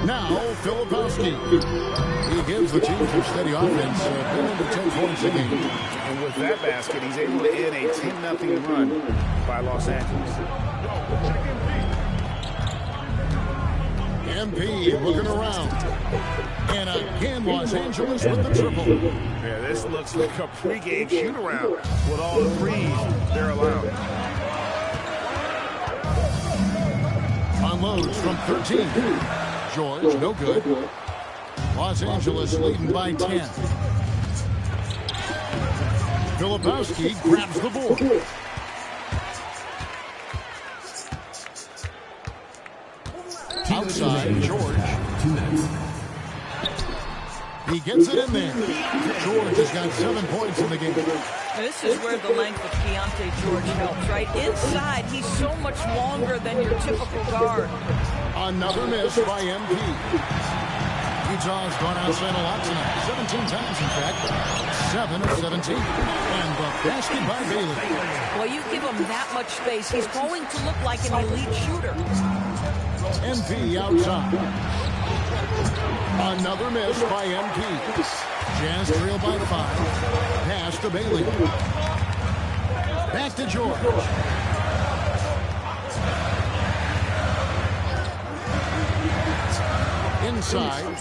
Speaker 12: Now, Filipowski. He gives the team some steady offense, building to 10 points a game.
Speaker 13: And with that basket, he's able to end a 10-0 run by Los Angeles.
Speaker 12: MP looking around. And again, Los Angeles with the triple.
Speaker 13: Yeah, this looks like a pregame shoot-around with all the threes they're allowing.
Speaker 12: Unloads from 13. George, no good. Los Angeles leading by 10. Filipowski grabs the board. Outside, George. He gets it in there. George has got 7 points in the game.
Speaker 14: This is where the length of Keontae George helps, right? Inside, he's so much longer than your typical guard.
Speaker 12: Another miss by MP. Utah's gone outside a lot tonight. 17 times, in fact. 7 of 17. And the basket by Bailey.
Speaker 14: Well, you give him that much space, he's going to look like an elite shooter.
Speaker 12: MP outside. Another miss by MP. Jazz trail by 5. Pass to Bailey. Back to George. Inside.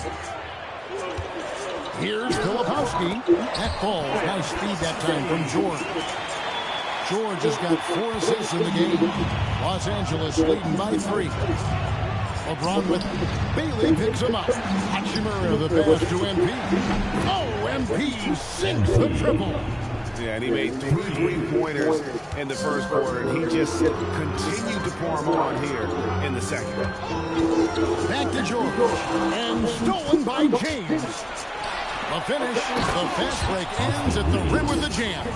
Speaker 12: Here's Filipowski. That ball, nice speed that time from George. George has got 4 assists in the game. Los Angeles leading by 3. LeBron with Bailey picks him up. Hachimura the pass to MP. Oh, MP sinks the triple.
Speaker 13: Yeah, and he made 3 3-pointers in the first quarter, and he just continued to pour them on here in the second.
Speaker 12: Back to George, and stolen by James. The finish, the fast break ends at the rim with the jam.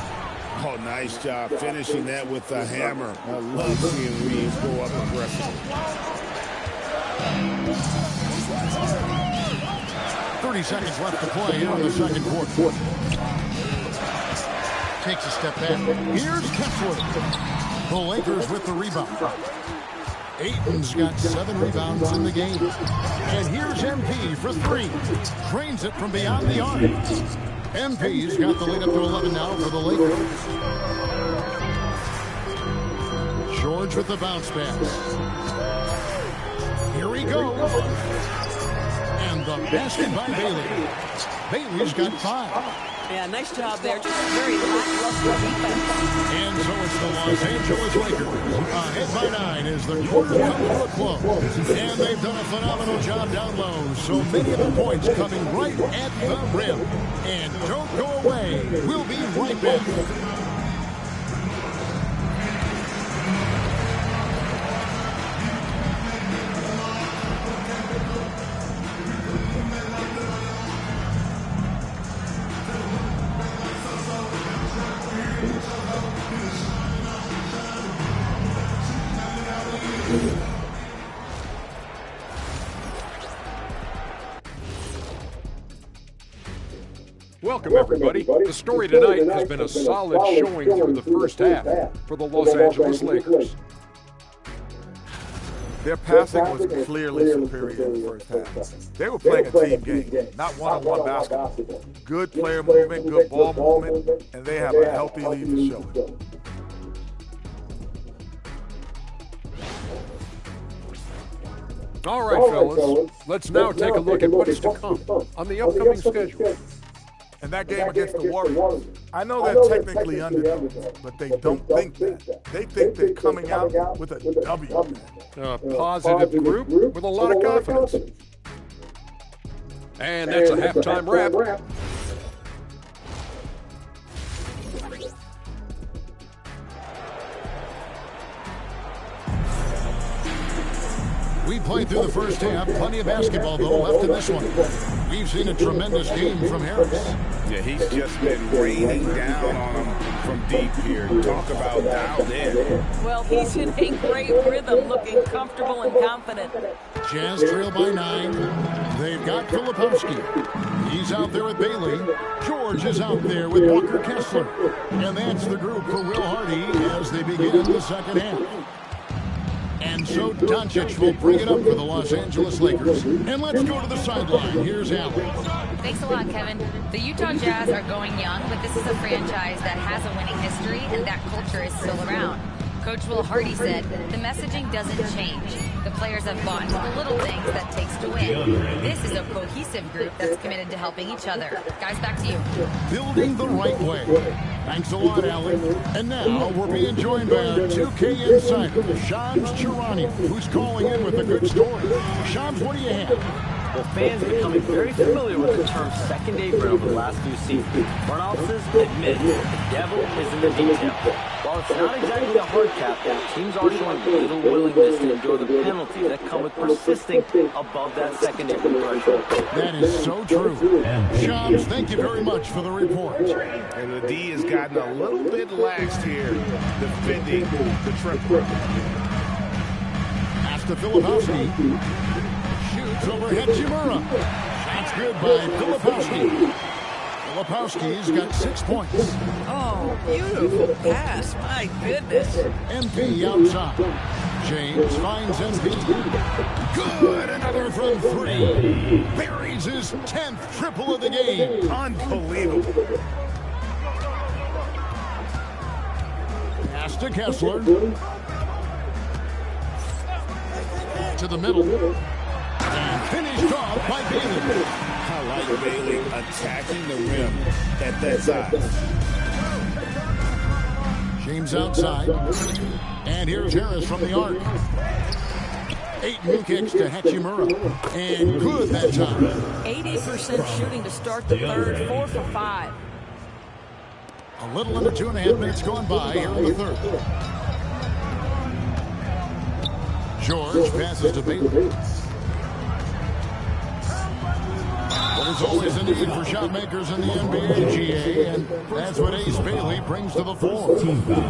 Speaker 13: Oh, nice job finishing that with the hammer. I love seeing Reeves go up aggressive.
Speaker 12: 30 seconds left to play here in the second quarter. Takes a step back. Here's Kessler. The Lakers with the rebound. Ayton's got 7 rebounds in the game. And here's MP for 3. Drains it from beyond the arc. MP's got the lead up to 11 now for the Lakers. George with the bounce pass. Here he goes. And the basket by Bailey. Bailey's got 5.
Speaker 14: Yeah, nice job there. Just very lackluster defense.
Speaker 12: And so it's the Los Angeles Lakers. Ahead by 9 as the quarter comes to a close. And they've done a phenomenal job down low. So many of the points coming right at the rim. And don't go away. We'll be right back.
Speaker 8: Welcome, everybody. The story tonight has been a solid showing through the first half for the Los Angeles Lakers.
Speaker 9: Their passing was clearly superior in the first half. They were playing a team game, not one-on-one basketball. Good player movement, good ball movement, and they have a healthy lead to show it.
Speaker 8: All right, fellas, let's now take a look at what is to come on the upcoming schedule.
Speaker 9: And that game against the Warriors, I know they're technically underdogs, but they don't think that. They think they're coming out with a W.
Speaker 8: A positive group with a lot of confidence. And that's a halftime wrap.
Speaker 12: We played through the first half. Plenty of basketball, though, left in this one. We've seen a tremendous game from Harris.
Speaker 13: Yeah, he's just been raining down on him from deep here. Talk about dialed in.
Speaker 14: Well, he's in a great rhythm, looking comfortable and confident.
Speaker 12: Jazz trail by 9. They've got Filipowski. He's out there with Bailey. George is out there with Walker Kessler. And that's the group for Will Hardy as they begin the second half. And so Doncic will bring it up for the Los Angeles Lakers. And let's go to the sideline. Here's Aone.
Speaker 7: Thanks a lot, Kevin. The Utah Jazz are going young, but this is a franchise that has a winning history, and that culture is still around. Coach Will Hardy said, the messaging doesn't change. The players have bought into the little things that takes to win. This is a cohesive group that's committed to helping each other. Guys, back to you.
Speaker 12: Building the right way. Thanks a lot, Allie. And now we're being joined by our 2K insider, Shams Charania, who's calling in with a good story. Shams, what do you have?
Speaker 6: Well, fans are becoming very familiar with the term second April over the last few seasons. Front offices admit the devil is in the detail. While it's not exactly a hard cap, teams are showing little willingness to endure the penalties that come with persisting above that second April threshold.
Speaker 12: That is so true. Shams, thank you very much for the report.
Speaker 13: And the D has gotten a little bit laxed here, defending the triple.
Speaker 12: Pass to Filipowski. Shoots over Hachimura. Shots good by Filipowski. Filipowski's got 6 points.
Speaker 14: Oh, beautiful pass. My goodness.
Speaker 12: MP outside. James finds MP. Good. Another from 3. Buries his 10th triple of the game.
Speaker 13: Unbelievable.
Speaker 12: Pass to Kessler. To the middle. And finished off by Bailey.
Speaker 13: I like Bailey attacking the rim at that size.
Speaker 12: James outside. And here's Harris from the arc. Ayton kicks to Hachimura. And good that time.
Speaker 14: 80% shooting to start the third, 4 for 5.
Speaker 12: A little under 2.5 minutes going by here in the third. George passes to Bailey. There's always a need for shot makers in the NBA, GA, and that's what Ace Bailey brings to the floor.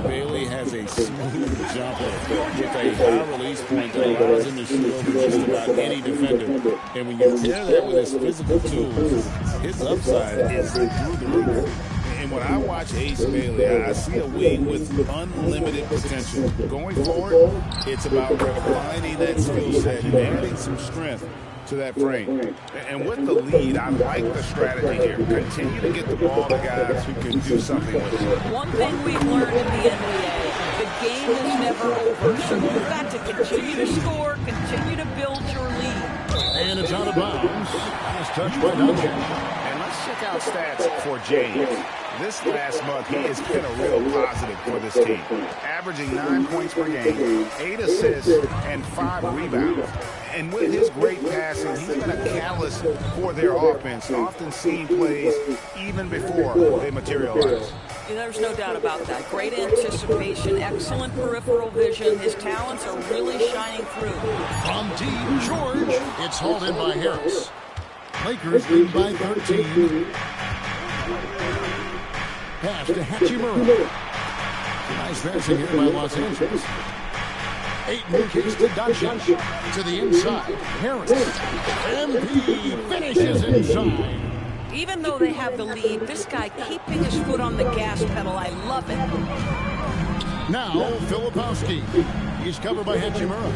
Speaker 5: Bailey has a smooth jumper with a high release point that allows him to shoot over just about any defender. And when you pair that with his physical tools, his upside is through the roof. And when I watch Ace Bailey, I see a wing with unlimited potential. Going forward, it's about refining that skill set and adding some strength to that frame. And with the lead, I like the strategy here. Continue to get the ball to guys who can do something with it.
Speaker 14: One thing we've learned in the NBA, the game is never over. So you've got to continue to score, continue to build your lead.
Speaker 12: And it's out of bounds. Last touch by Duncan.
Speaker 13: And let's check out stats for James. This last month, he has been a real positive for this team, averaging 9 points per game, 8 assists, and 5 rebounds. And with his great passing, he's been a catalyst for their offense, often seeing plays even before they materialize.
Speaker 14: There's no doubt about that. Great anticipation, excellent peripheral vision. His talents are really shining through.
Speaker 12: From Team George, it's hauled in by Harris. Lakers lead by 13. Pass to Hachimura. Nice passing here by Los Angeles. 8 kicks to Doncic. To the inside. Harris. MP finishes inside.
Speaker 14: Even though they have the lead, this guy keeping his foot on the gas pedal, I love it.
Speaker 12: Now, Filipowski. He's covered by Hachimura.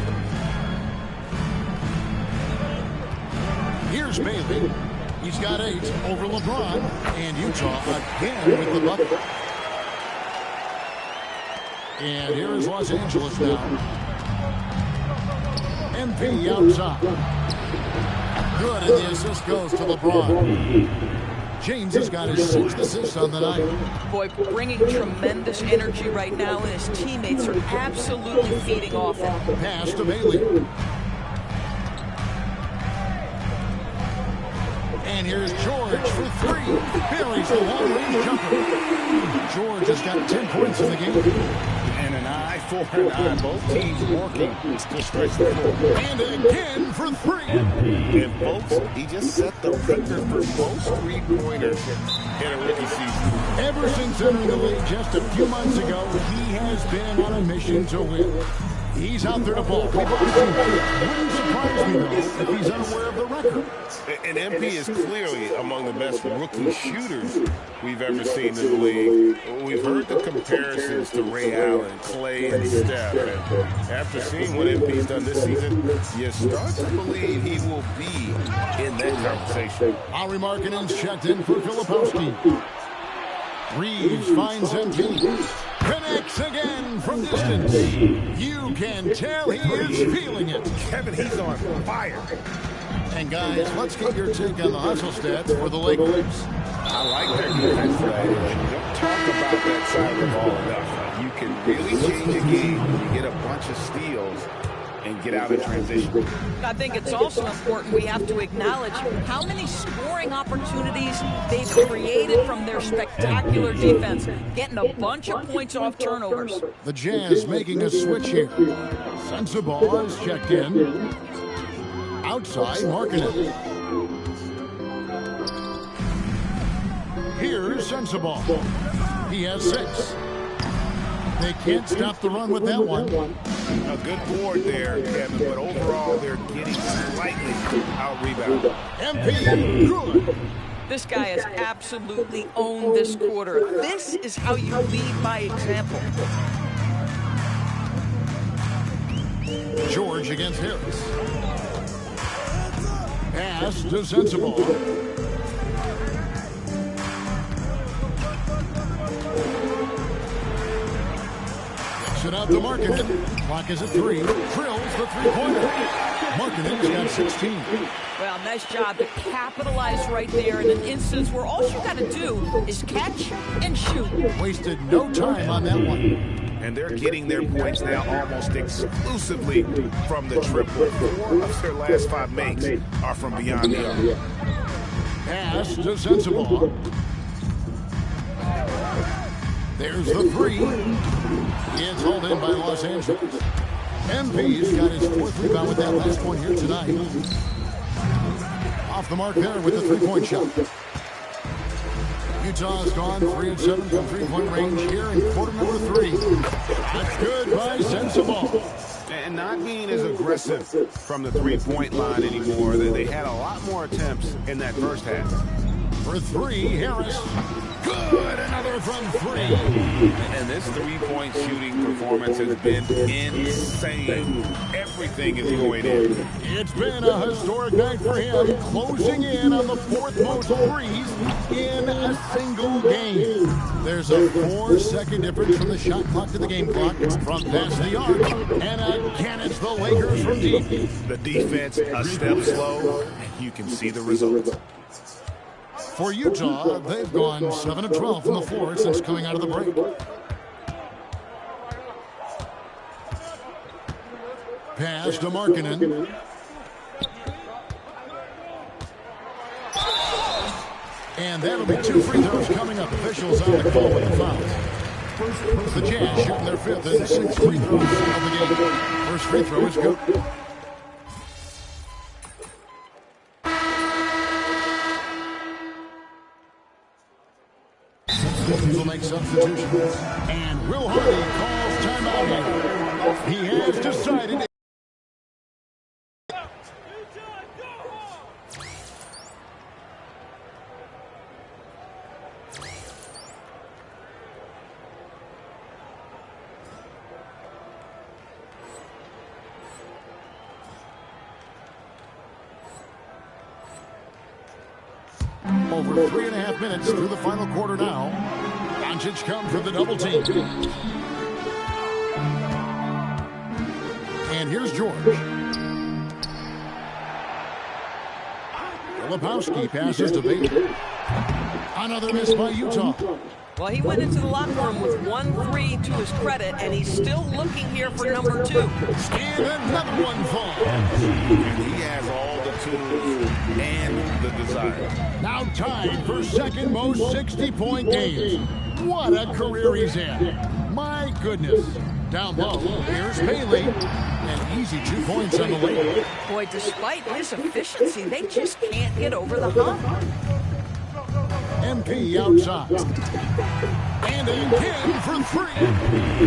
Speaker 12: Here's Bailey. He's got 8 over LeBron. And Utah again with the bucket. And here is Los Angeles now. MP outside. Good, and the assist goes to LeBron. James has got his 6th assist on the night.
Speaker 14: Boy, bringing tremendous energy right now, and his teammates are absolutely feeding off it.
Speaker 12: Pass to Bailey. And here's George for 3. Buries the long-range jumper. George has got 10 points in the game.
Speaker 5: And an eye for an eye. Both teams working to stretch the floor.
Speaker 12: And again for 3.
Speaker 13: And folks, he just set the record for most three-pointers in a rookie season.
Speaker 12: Ever since entering the league just a few months ago, he has been on a mission to win. He's out there to ball. Wouldn't surprise me, though, if he's unaware of the record.
Speaker 13: And MP is clearly among the best rookie shooters we've ever seen in the league. We've heard the comparisons to Ray Allen, Clay, and Steph. And after seeing what MP's done this season, you start to believe he will be in that conversation.
Speaker 12: Henri Markkanen's checked in for Filipowski. Reeves finds MP. Connects again from distance. You can tell he is feeling it.
Speaker 13: Kevin, he's on fire.
Speaker 12: And guys, let's get your take on the hustle stats for the Lakers.
Speaker 13: I like their defense strategy. Don't talk about that side of the ball enough. You can really change a game when you get a bunch of steals and get out of transition.
Speaker 14: I think it's also important we have to acknowledge how many scoring opportunities they've created from their spectacular defense, getting a bunch of points off turnovers.
Speaker 12: The Jazz making a switch here. Sensabaugh is checked in. Outside, Markkanen. Here's Sensabaugh. He has 6. They can't stop the run with that one.
Speaker 13: A good board there, Kevin, but overall they're getting slightly out-rebounded.
Speaker 12: MP, good.
Speaker 14: This guy has absolutely owned this quarter. This is how you lead by example.
Speaker 12: George against Harris. Pass to Sensabaugh. It out to Markkanen. Clock is at 3. Drills the three-pointer. Markkanen's got 16.
Speaker 14: Well, nice job to capitalize right there in an instance where all you got to do is catch and shoot.
Speaker 12: Wasted no time on that one.
Speaker 13: And they're getting their points now almost exclusively from the triple. 4 of their last 5 makes are from beyond the arc.
Speaker 12: Pass to Sensabaugh. There's the 3. It's hauled in by Los Angeles. MP's got his 4th rebound with that last one here tonight. Off the mark there with the three-point shot. Utah's gone 3 of 7 from three-point range here in quarter number 3. That's good by Sensabaugh.
Speaker 13: And not being as aggressive from the three-point line anymore. They had a lot more attempts in that first half.
Speaker 12: For 3, Harris. Good, another from 3.
Speaker 13: And this three-point shooting performance has been insane. Everything is going in.
Speaker 12: It's been a historic night for him, closing in on the 4th most threes in a single game. There's a 4-second difference from the shot clock to the game clock from past the arc. And again, it's the Lakers from deep.
Speaker 3: The defense a step slow, and you can see the results.
Speaker 12: For Utah, they've gone 7 of 12 from the floor since coming out of the break. Pass to Markkanen. And that'll be 2 free throws coming up. Officials on the call with the fouls. The Jazz shooting their 5th and 6th free throws of the game. First free throw is good. Will make substitutions. And Will Hardy calls timeout here. He has decided. Over 3.5 minutes through the final quarter now. Doncic comes for the double team. And here's George. Filipowski passes to Bailey. Another miss by Utah.
Speaker 14: Well, he went into the locker room with 1 3 to his credit, and he's still looking here for number 2.
Speaker 12: And another one falls.
Speaker 13: And he has all the tools and the desire.
Speaker 12: Now tied for second most 60-point games. What a career he's had. My goodness. Down low, here's Bailey. An easy 2 points on the lead.
Speaker 14: Boy, despite his efficiency, they just can't get over the hump.
Speaker 12: MP outside. And again for 3.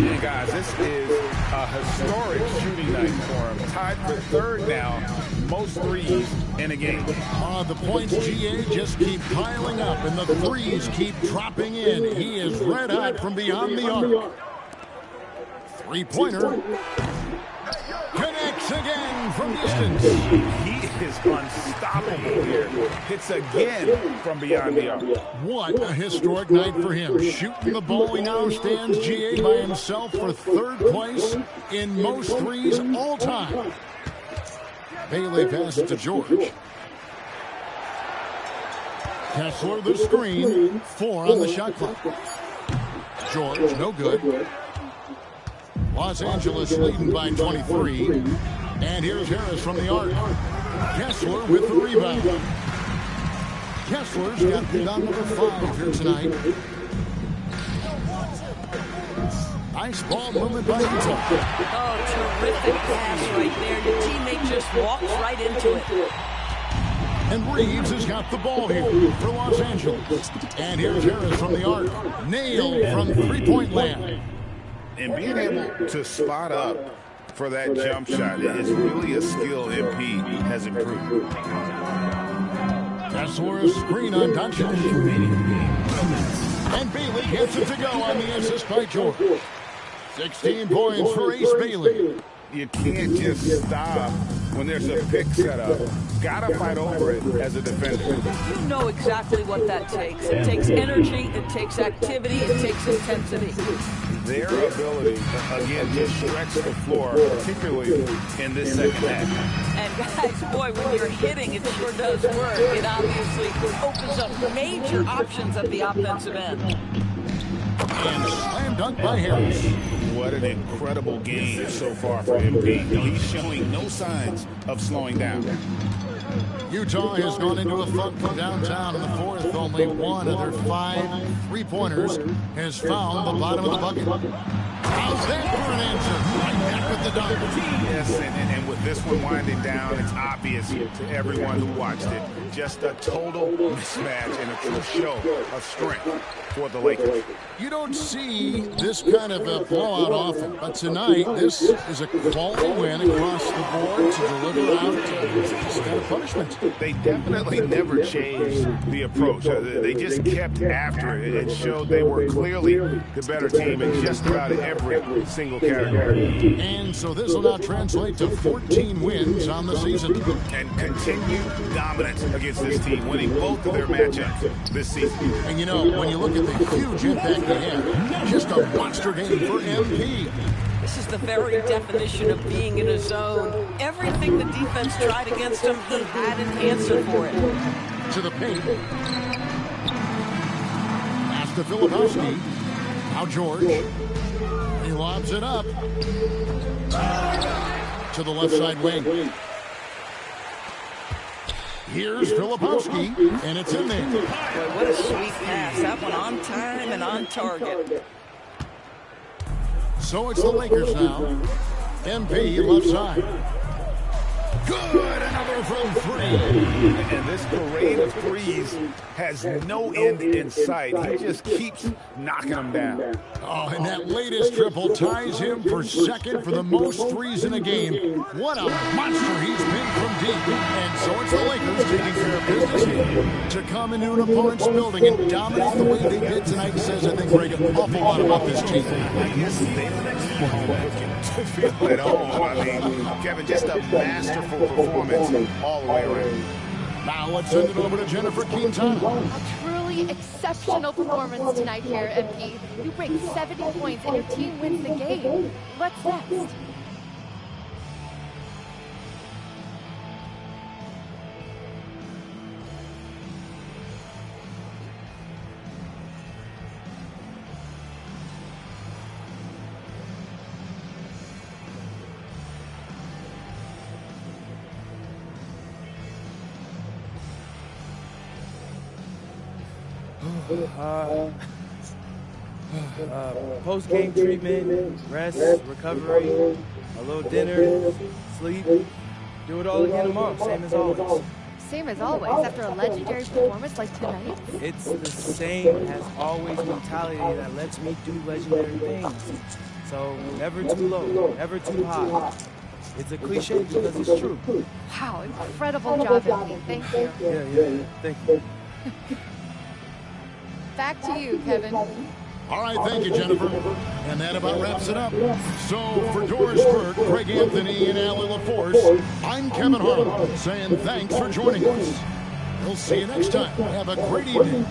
Speaker 13: And guys, this is a historic shooting night for him. Tied for 3rd now, most threes in a game.
Speaker 12: The points, GA, just keep piling up, and the threes keep dropping in. He is red hot from beyond the arc. Three-pointer. Connects again from distance.
Speaker 13: He is unstoppable here. Hits again from beyond the arc.
Speaker 12: What a historic night for him. Shooting the ball, he now stands, GA, by himself for 3rd place in most threes all time. Bailey passes to George. Kessler the screen. 4 on the shot clock. George, no good. Los Angeles leading by 23. And here's Harris from the arc. Kessler with the rebound. Kessler's got rebound number 5 here tonight. Nice ball movement by Utah.
Speaker 14: Oh, terrific pass right there. Your teammate just walks right into it.
Speaker 12: And Reeves has got the ball here for Los Angeles. And here's Harris from the arc. Nailed from three-point land.
Speaker 13: And being able to spot up for that jump shot is really a skill MP has improved.
Speaker 12: Kessler a screen on Doncic. And Bailey gets it to go on the assist by George. 16 points for Ace Bailey.
Speaker 13: You can't just stop when there's a pick set up. Gotta fight over it as a defender.
Speaker 14: You know exactly what that takes. It takes energy, it takes activity, it takes intensity.
Speaker 13: Their ability, again, to stretch the floor, particularly in this second half.
Speaker 14: And guys, boy, when you're hitting, it sure does work. It obviously opens up major options at the offensive end.
Speaker 12: And slam dunk by Harris.
Speaker 13: What an incredible game so far for MP. He's showing no signs of slowing down.
Speaker 12: Utah has gone into a funk from downtown in the 4th. Only one of their 5 three-pointers has found the bottom of the bucket. How's that for an answer? Right back with the dunk.
Speaker 13: Yes, and with This one winding down, it's obvious to everyone who watched it. Just a total mismatch and a true show of strength for the Lakers.
Speaker 12: You don't see this kind of a blowout often, but tonight this is a quality win across the board to deliver out this kind of punishment.
Speaker 13: They definitely never changed the approach. They just kept after it and showed they were clearly the better team in just about every single category.
Speaker 12: And so this will now translate to 14 wins on the season.
Speaker 13: And continued dominance against this team, winning both of their matchups this season.
Speaker 12: And you know, when you look at the huge impact they had, just a monster game for MP.
Speaker 14: This is the very definition of being in a zone. Everything the defense tried against him, he had an answer for it.
Speaker 12: To the paint. Pass to Filipowski. Now George. He lobs it up. To the left side wing. Here's Filipowski, and it's in there.
Speaker 14: Boy, what a sweet pass. That one on time and on target.
Speaker 12: So it's the Lakers now. MP left side. Good, another from three.
Speaker 13: And this parade of threes has no end in sight. He just keeps knocking them down.
Speaker 12: Oh, and that latest triple ties him for second for the most threes in a game. What a monster he's been from deep. And so it's the Lakers taking care of business here. To come into an opponent's building and dominate the way they did tonight says, I think, Greg, an awful lot about this team.
Speaker 13: I guess they to feel at home. I mean, Kevin, just a masterful performance all the way around.
Speaker 12: Now let's send it over to Jennifer Quintana.
Speaker 10: A truly exceptional performance tonight here, MP. You break 70 points and your team wins the game. What's next?
Speaker 11: Post-game treatment, rest, recovery, a little dinner, sleep. Do it all again tomorrow, same as always.
Speaker 10: Same as always, after a legendary performance like tonight?
Speaker 11: It's the same as always mentality that lets me do legendary things. So never too low, never too high. It's a cliche because it's true.
Speaker 10: Wow, incredible job, MP. Thank you.
Speaker 11: Yeah, thank you.
Speaker 10: Back to you, Kevin.
Speaker 12: All right, thank you, Jennifer. And that about wraps it up. So for Doris Burke, Craig Anthony, and Allie LaForce, I'm Kevin Harlan saying thanks for joining us. We'll see you next time. Have a great evening.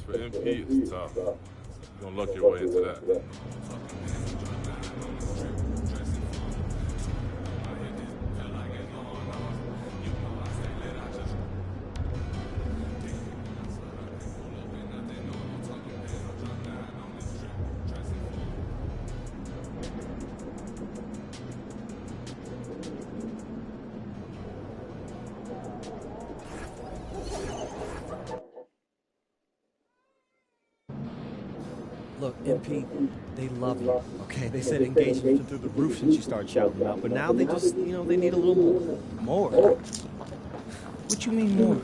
Speaker 15: For MP, it's tough. You're going to luck your way into that.
Speaker 11: Look, MP, they love you, okay? They said engagement's been through the roof since you started shouting out, but now they just, they need a little more. More? What you mean more?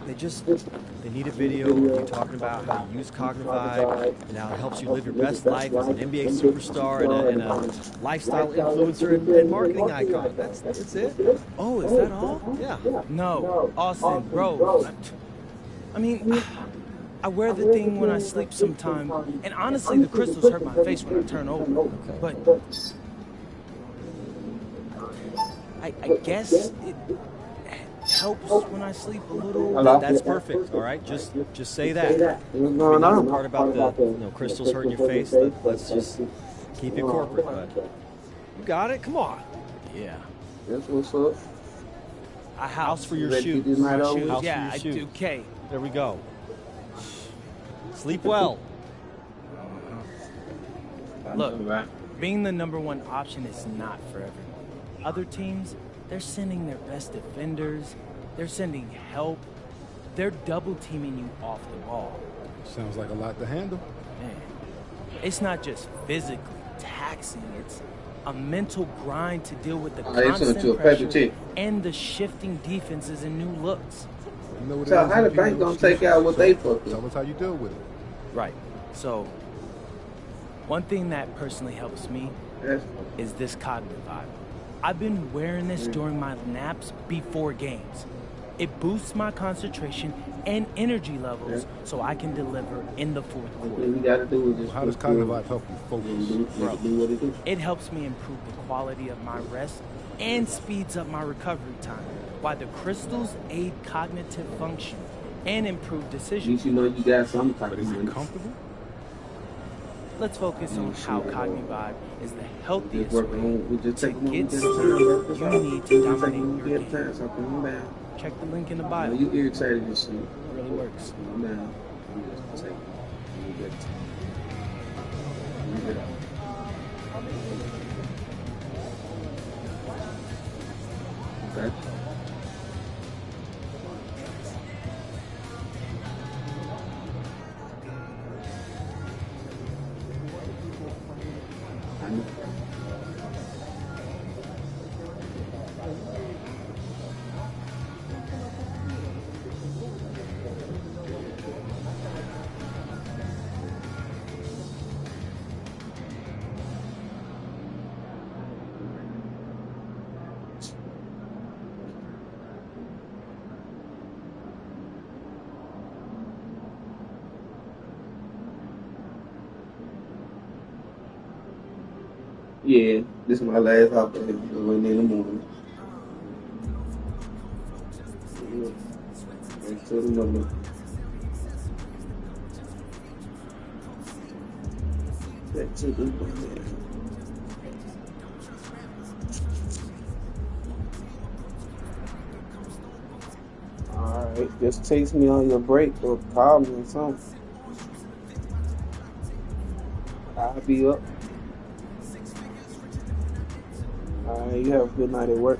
Speaker 11: They need a video of you talking about how you use Cognivibe and how it helps you live your best life as an NBA superstar and a lifestyle influencer and marketing icon. That's it? Oh, is that all? Yeah. No, Austin, bro. I mean, I wear the thing when I sleep sometime, and honestly, the crystals hurt my face when I turn over. But I guess it helps when I sleep a little. That's perfect. All right, just say that. No. The part about the crystals hurting your face. Let's just keep it corporate. But you got it. Come on. Yeah.
Speaker 16: That's what's up.
Speaker 11: A house for your
Speaker 16: Ready to
Speaker 11: shoes.
Speaker 16: get this night over with?
Speaker 11: House
Speaker 14: Yeah,
Speaker 11: for
Speaker 14: I
Speaker 11: your
Speaker 14: do.
Speaker 11: shoes.
Speaker 14: Okay.
Speaker 11: There we go. Sleep well.
Speaker 14: Look, being the #1 option is not for everyone. Other teams, they're sending their best defenders. They're sending help. They're double teaming you off the ball.
Speaker 1: Sounds like a lot to handle.
Speaker 14: Man, it's not just physically taxing. It's a mental grind to deal with the constant pressure and the shifting defenses and new looks.
Speaker 1: You know what
Speaker 16: So how the bank gonna take out what they fucked up?
Speaker 1: Tell us how you deal with it.
Speaker 14: Right. So, one thing that personally helps me is this cognitive vibe. I've been wearing this during my naps before games. It boosts my concentration and energy levels so I can deliver in the fourth quarter.
Speaker 1: How does cognitive vibe help you focus?
Speaker 14: Bro, it helps me improve the quality of my rest and speeds up my recovery time, while the crystals aid cognitive function and improve decision.
Speaker 16: You know you got some type
Speaker 1: of
Speaker 16: money.
Speaker 1: Is it comfortable?
Speaker 14: Let's focus on how cognitive vibe is the healthiest way
Speaker 16: to
Speaker 14: get sleep you need to dominate your game. Check the link in the bio.
Speaker 16: You irritated and shit. It
Speaker 14: really works.
Speaker 16: Okay. Yeah, this is my last hop in the morning. Thanks to the number. Back to the number. Alright, just text me on your break or call me or something. I'll be up. You have a good night at work.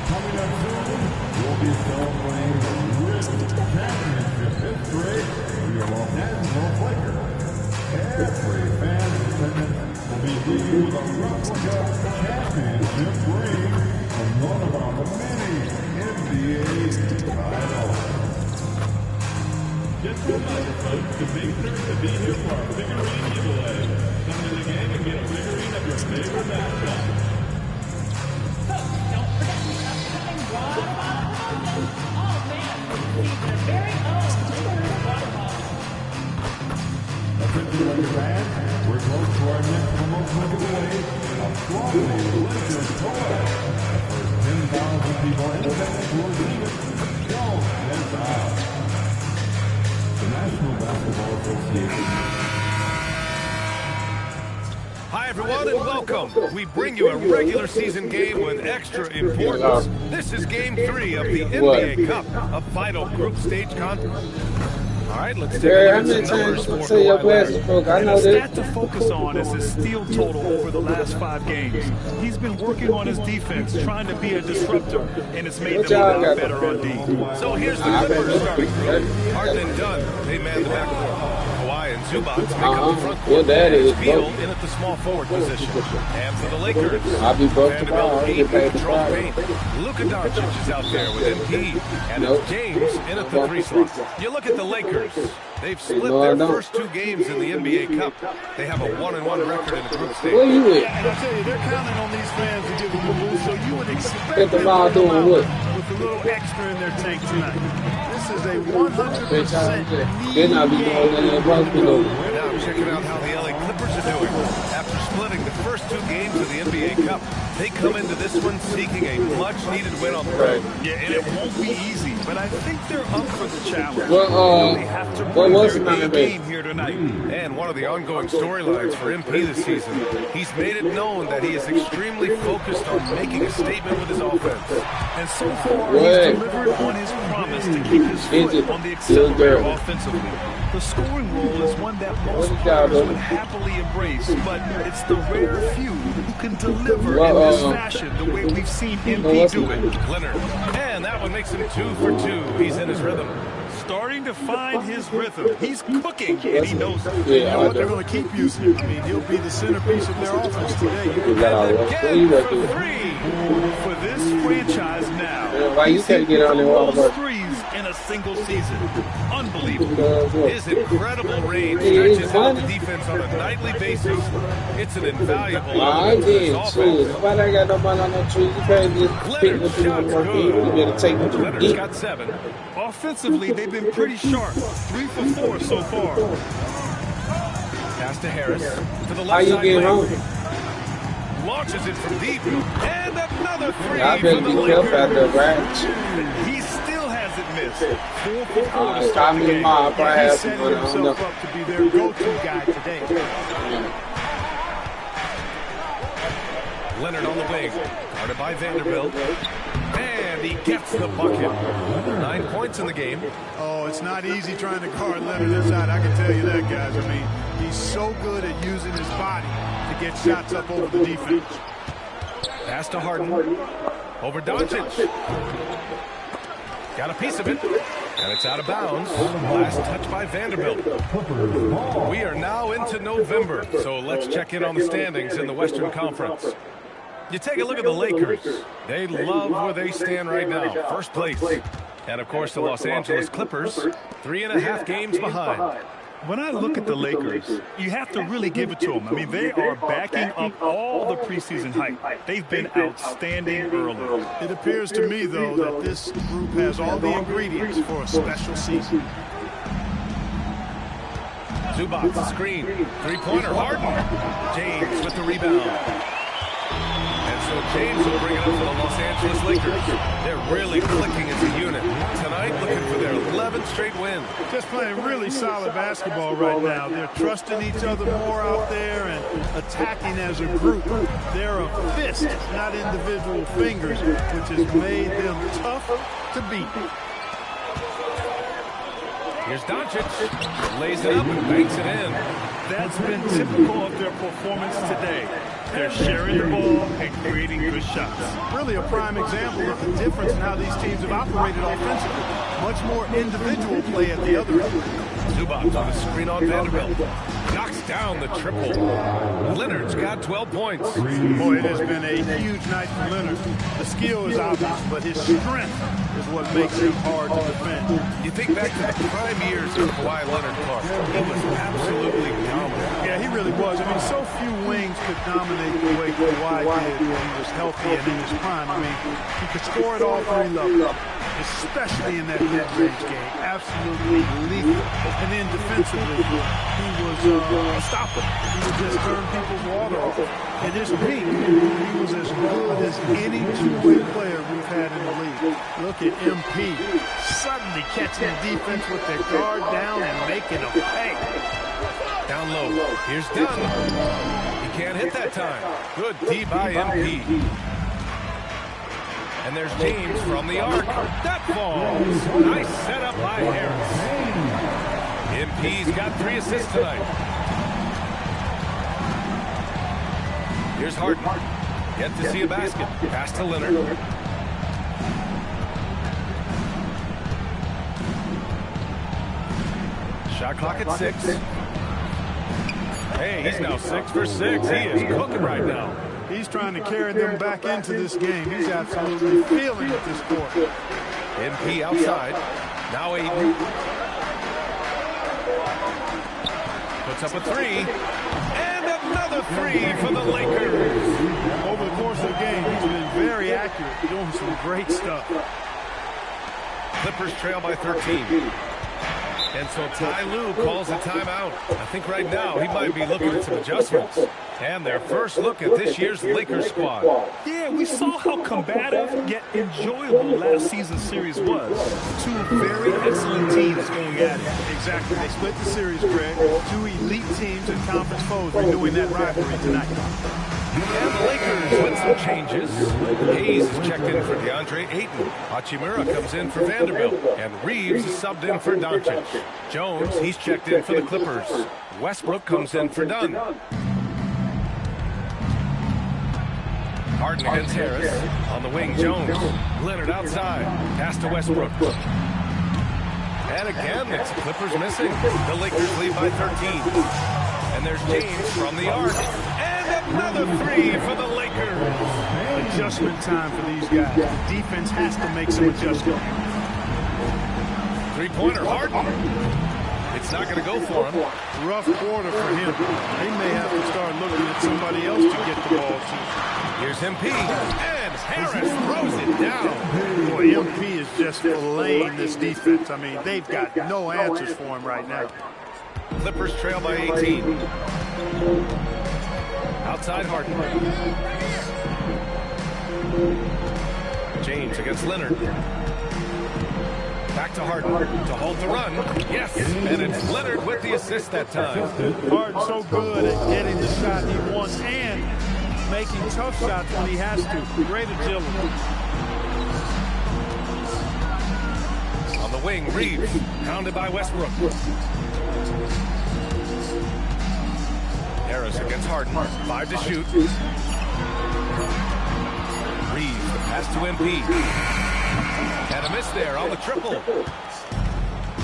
Speaker 1: Coming up soon, we'll be celebrating the Written Championship history of your Los Angeles Lakers. Every fan in attendance will be leaving with a replica championship ring from one of our many NBA titles.
Speaker 17: Just a reminder, folks, to make sure to be here for our figurine giveaway. Come to the game and get a figurine of your favorite mascot.
Speaker 1: Attention, Lakers fans, we're close to our next promotional giveaway, a strongly Lakers toy. The first 10,000 people in attendance will receive it. Don't miss out. The National Basketball Association.
Speaker 3: Hi, everyone, and welcome. We bring you a regular season game with extra importance. This is Game 3 of the NBA Cup, a final group stage contest. All right, let's take
Speaker 16: Barry,
Speaker 3: a
Speaker 16: how
Speaker 3: look
Speaker 16: many
Speaker 3: at some
Speaker 16: times
Speaker 3: numbers
Speaker 16: you
Speaker 3: for
Speaker 16: say your
Speaker 3: Kawhi
Speaker 16: glasses
Speaker 3: Leonard.
Speaker 16: broke? I
Speaker 4: And
Speaker 16: know
Speaker 4: a
Speaker 16: this.
Speaker 4: stat to focus on is his steal total over the last 5 games. He's been working on his defense, trying to be a disruptor, and it's made
Speaker 16: What
Speaker 4: them a
Speaker 16: y'all
Speaker 4: lot
Speaker 16: got?
Speaker 4: better on D.
Speaker 3: So here's the Clippers starting group. Harden and Dunn, they man the backcourt. Kawhi and Zubac make up the front court.
Speaker 16: Your daddy is
Speaker 3: Beal
Speaker 16: broke.
Speaker 3: in at the small forward position. And for the Lakers,
Speaker 16: I'll be broke
Speaker 3: Vanderbilt
Speaker 16: tomorrow. I'll
Speaker 3: deep
Speaker 16: get paid
Speaker 3: control
Speaker 16: tomorrow.
Speaker 3: paint. Luka Doncic is out there with MP, and
Speaker 16: Nope.
Speaker 3: it's James in at the 3 slot. You look at the Lakers. They've split their first 2 games in the NBA Cup. They have a 1-1 record in the group stage.
Speaker 16: Where you at?
Speaker 4: And I tell you, they're counting on these fans to give them a boost, so you would expect
Speaker 16: Get the
Speaker 4: them
Speaker 16: ball
Speaker 4: to come
Speaker 16: doing
Speaker 4: out
Speaker 16: what?
Speaker 4: with a little extra in their tank tonight. This is a 100%
Speaker 16: They're not be doing that in Buffalo.
Speaker 3: Now checking out how the LA Clippers are doing. After splitting the first 2 games of the NBA Cup, they come into this one seeking a much-needed win on the road.
Speaker 4: Yeah, and it won't be easy, but I think they're up for the challenge.
Speaker 16: Well,
Speaker 4: they have to
Speaker 16: what
Speaker 4: bring
Speaker 16: was
Speaker 4: their
Speaker 16: my
Speaker 4: A
Speaker 16: bet?
Speaker 4: game here tonight.
Speaker 3: And one of the ongoing storylines for MP this season, he's made it known that he is extremely focused on making a statement with his offense.
Speaker 4: And so far,
Speaker 16: What?
Speaker 4: he's delivered on his promise to keep his foot on the accelerator offensively. The scoring role is one that most players would happily embrace, but it's the rare few who can deliver in this fashion the way we've seen MP do it.
Speaker 3: Leonard, and that one makes him 2 for 2. He's in his rhythm.
Speaker 4: Starting to find his rhythm. He's cooking, and he knows it.
Speaker 9: You know what they're going to keep using him. I mean, he'll be the centerpiece of their offense today.
Speaker 4: For this franchise now,
Speaker 16: Why you can't get on there all
Speaker 4: most
Speaker 16: about?
Speaker 4: threes in a single season. Unbelievable.
Speaker 3: His incredible range stretches out the defense on a nightly basis. It's an invaluable
Speaker 16: I
Speaker 3: element to this
Speaker 16: did,
Speaker 3: offense.
Speaker 16: too. Nobody ain't got no money on no trees. You can't just pick what you want to work in. You better take what you
Speaker 3: Leonard's
Speaker 16: get.
Speaker 3: got 7.
Speaker 4: Offensively, they've been pretty sharp. 3 for 4 so far.
Speaker 3: Pass to Harris. To the
Speaker 16: How
Speaker 3: left
Speaker 16: you
Speaker 3: side
Speaker 16: get
Speaker 3: lane.
Speaker 16: home?
Speaker 3: Launches it from deep. And another 3
Speaker 16: I
Speaker 3: for
Speaker 16: better
Speaker 3: the
Speaker 16: be careful out there,
Speaker 3: Lakers.
Speaker 16: right?
Speaker 4: He still hasn't missed. 4 for 4 to
Speaker 16: Call
Speaker 4: start the
Speaker 16: me
Speaker 4: game.
Speaker 16: tomorrow. If I have
Speaker 9: He's
Speaker 16: some
Speaker 9: setting
Speaker 16: money. I don't
Speaker 9: himself
Speaker 16: know.
Speaker 9: up to be their go-to guy today.
Speaker 3: Leonard on the wing. Guarded by Vanderbilt. And he gets the bucket. 9 points in the game.
Speaker 9: Oh, it's not easy trying to guard Leonard inside. I can tell you that, guys. I mean, he's so good at using his body to get shots up over the defense.
Speaker 3: Pass to Harden. Over Doncic. Got a piece of it. And it's out of bounds. Last touch by Vanderbilt. We are now into November, so let's check in on the standings in the Western Conference. You take a look at the Lakers. They love where they stand right now. First place. And, of course, the Los Angeles Clippers, 3.5 games behind.
Speaker 4: When I look at the Lakers, you have to really give it to them. I mean, they are backing up all the preseason hype. They've been outstanding early.
Speaker 9: It appears to me, though, that this group has all the ingredients for a special season.
Speaker 3: Zubac, the screen. 3-pointer, Harden. James with the rebound. And so James will bring it up for the Los Angeles Lakers. They're really clicking as a unit. Tonight, looking for their 11th straight win.
Speaker 9: Just playing really solid basketball right now. They're trusting each other more out there and attacking as a group. They're a fist, not individual fingers, which has made them tough to beat.
Speaker 3: Here's Doncic. Lays it up and banks it in.
Speaker 4: That's been typical of their performance today. They're sharing the ball and creating good shots.
Speaker 9: Really a prime example of the difference in how these teams have operated offensively. Much more individual play at the other end.
Speaker 3: Zubac on the screen on Vanderbilt. Knocks down the triple. Leonard's got 12 points.
Speaker 9: Boy, it has been a huge night for Leonard. The skill is obvious, but his strength is what makes him hard to defend.
Speaker 3: You think back to the prime years of Kawhi Leonard, Clark. He was absolutely dominant.
Speaker 9: Yeah, he really was. I mean, so few wings could dominate the way Kawhi did when he was healthy and in his prime. I mean, he could score at all 3 levels, especially in that mid-range game. Absolutely lethal. And then defensively, he was unstoppable. He would just turn people's water off. In his peak, he was as good as any two-way player we've had in the league. Look at MP suddenly catching the defense with their guard down and making them pay.
Speaker 3: Down low. Here's Dunn. He can't hit that time. Good D by MP. And there's James from the arc. That falls. Nice setup by Harris. MP's got 3 assists tonight. Here's Harden. Yet to see a basket. Pass to Leonard. Shot clock at 6. Hey, he's now 6 for 6. He is cooking right now.
Speaker 9: He's trying to carry them back into this game. He's absolutely feeling it this quarter.
Speaker 3: MP outside. Now Aone. Puts up a 3. And another 3 for the Lakers.
Speaker 9: Over the course of the game, he's been very accurate, doing some great stuff.
Speaker 3: Clippers trail by 13. And so Ty Lue calls a timeout. I think right now he might be looking at some adjustments. And their first look at this year's Lakers squad.
Speaker 4: Yeah, we saw how combative yet enjoyable last season's series was. 2 very excellent teams going at it.
Speaker 9: Exactly. They split the series, Greg. 2 elite teams and conference foes renewing that rivalry tonight.
Speaker 3: And the Lakers with some changes. Hayes is checked in for DeAndre Ayton. Hachimura comes in for Vanderbilt. And Reeves is subbed in for Doncic. Jones, he's checked in for the Clippers. Westbrook comes in for Dunn. Harden against Harris. On the wing, Jones. Leonard outside. Pass to Westbrook. And again, it's Clippers missing. The Lakers lead by 13. And there's James from the arc. And another 3 for the Lakers.
Speaker 9: Adjustment time for these guys. The defense has to make some adjustment.
Speaker 3: 3-pointer, Harden. It's not going to go for him.
Speaker 9: Rough quarter for him. They may have to start looking at somebody else to get the ball to.
Speaker 3: Here's MP. And Harris throws it down.
Speaker 9: Boy, MP is just filleting this defense. I mean, they've got no answers for him right now.
Speaker 3: Clippers trail by 18. Outside Harden. James against Leonard. Back to Harden to hold the run. Yes, and it's Leonard with the assist that time.
Speaker 9: Harden's so good at getting the shot he wants and making tough shots when he has to. Great agility.
Speaker 3: On the wing, Reeves, pounded by Westbrook. Harris against Harden. 5 to shoot. Reeves, the pass to MP. And a miss there on the triple.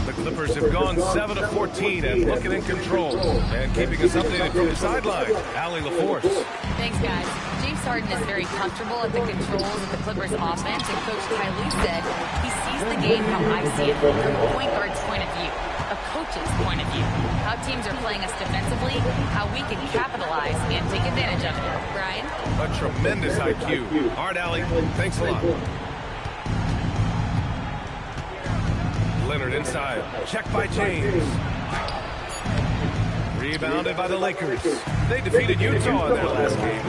Speaker 3: The Clippers have gone 7 of 14 and looking in control. And keeping us updated from the sideline, Allie LaForce.
Speaker 7: Thanks, guys. James Harden is very comfortable at the controls of the Clippers offense, and Coach Ty Lue said he sees the game how I see it from a point guard's point of view, a coach's point of view, how teams are playing us defensively, how we can capitalize and take advantage of it. Brian?
Speaker 3: A tremendous IQ. All right, Allie, thanks a lot. Leonard inside. Checked by James. Rebounded by the Lakers. They defeated Utah in their last game.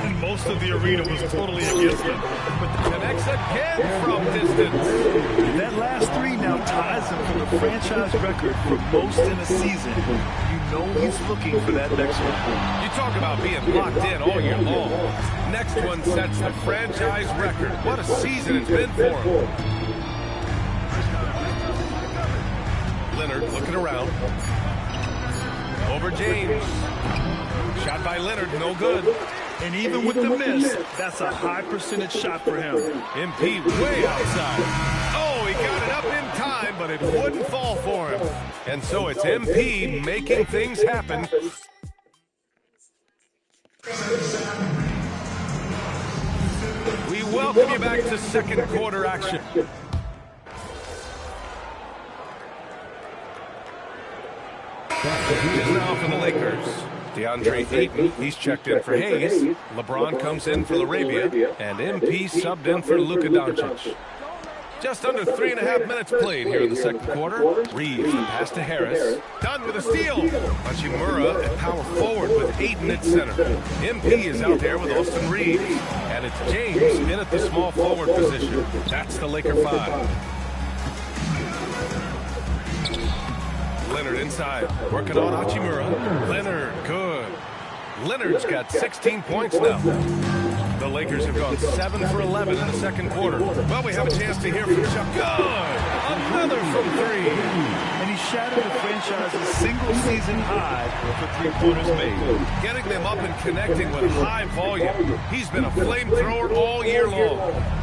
Speaker 4: And most of the arena was totally against them.
Speaker 3: But connects again from distance.
Speaker 4: That last 3 now ties him for the franchise record for most in a season. You know he's looking for that next one.
Speaker 3: You talk about being locked in all year long. Next one sets the franchise record. What a season it's been for him. Leonard looking around. Over James. Shot by Leonard, no good.
Speaker 4: And even with the miss, that's a high percentage shot for him.
Speaker 3: MP way outside. Oh, he got it up in time, but it wouldn't fall for him. And so it's MP making things happen. We welcome you back to second quarter action. Is now for the Lakers. DeAndre Ayton, he's checked in for Hayes. LeBron comes in for Laravia. And MP subbed in for Luka Doncic. Just under 3.5 minutes played here in the second quarter. Reeves, the pass to Harris. Done with a steal. Hachimura at power forward with Ayton at center. MP is out there with Austin Reeves. And it's James in at the small forward position. That's the Laker 5. Leonard inside, working on Hachimura. Leonard, good. Leonard's got 16 points now. The Lakers have gone 7 for 11 in the second quarter. Well, we have a chance to hear from Chuck. Good! Another from 3.
Speaker 4: And He shattered the franchise's single-season high for three-pointers made.
Speaker 3: Getting them up and connecting with high volume. He's been a flamethrower all year long.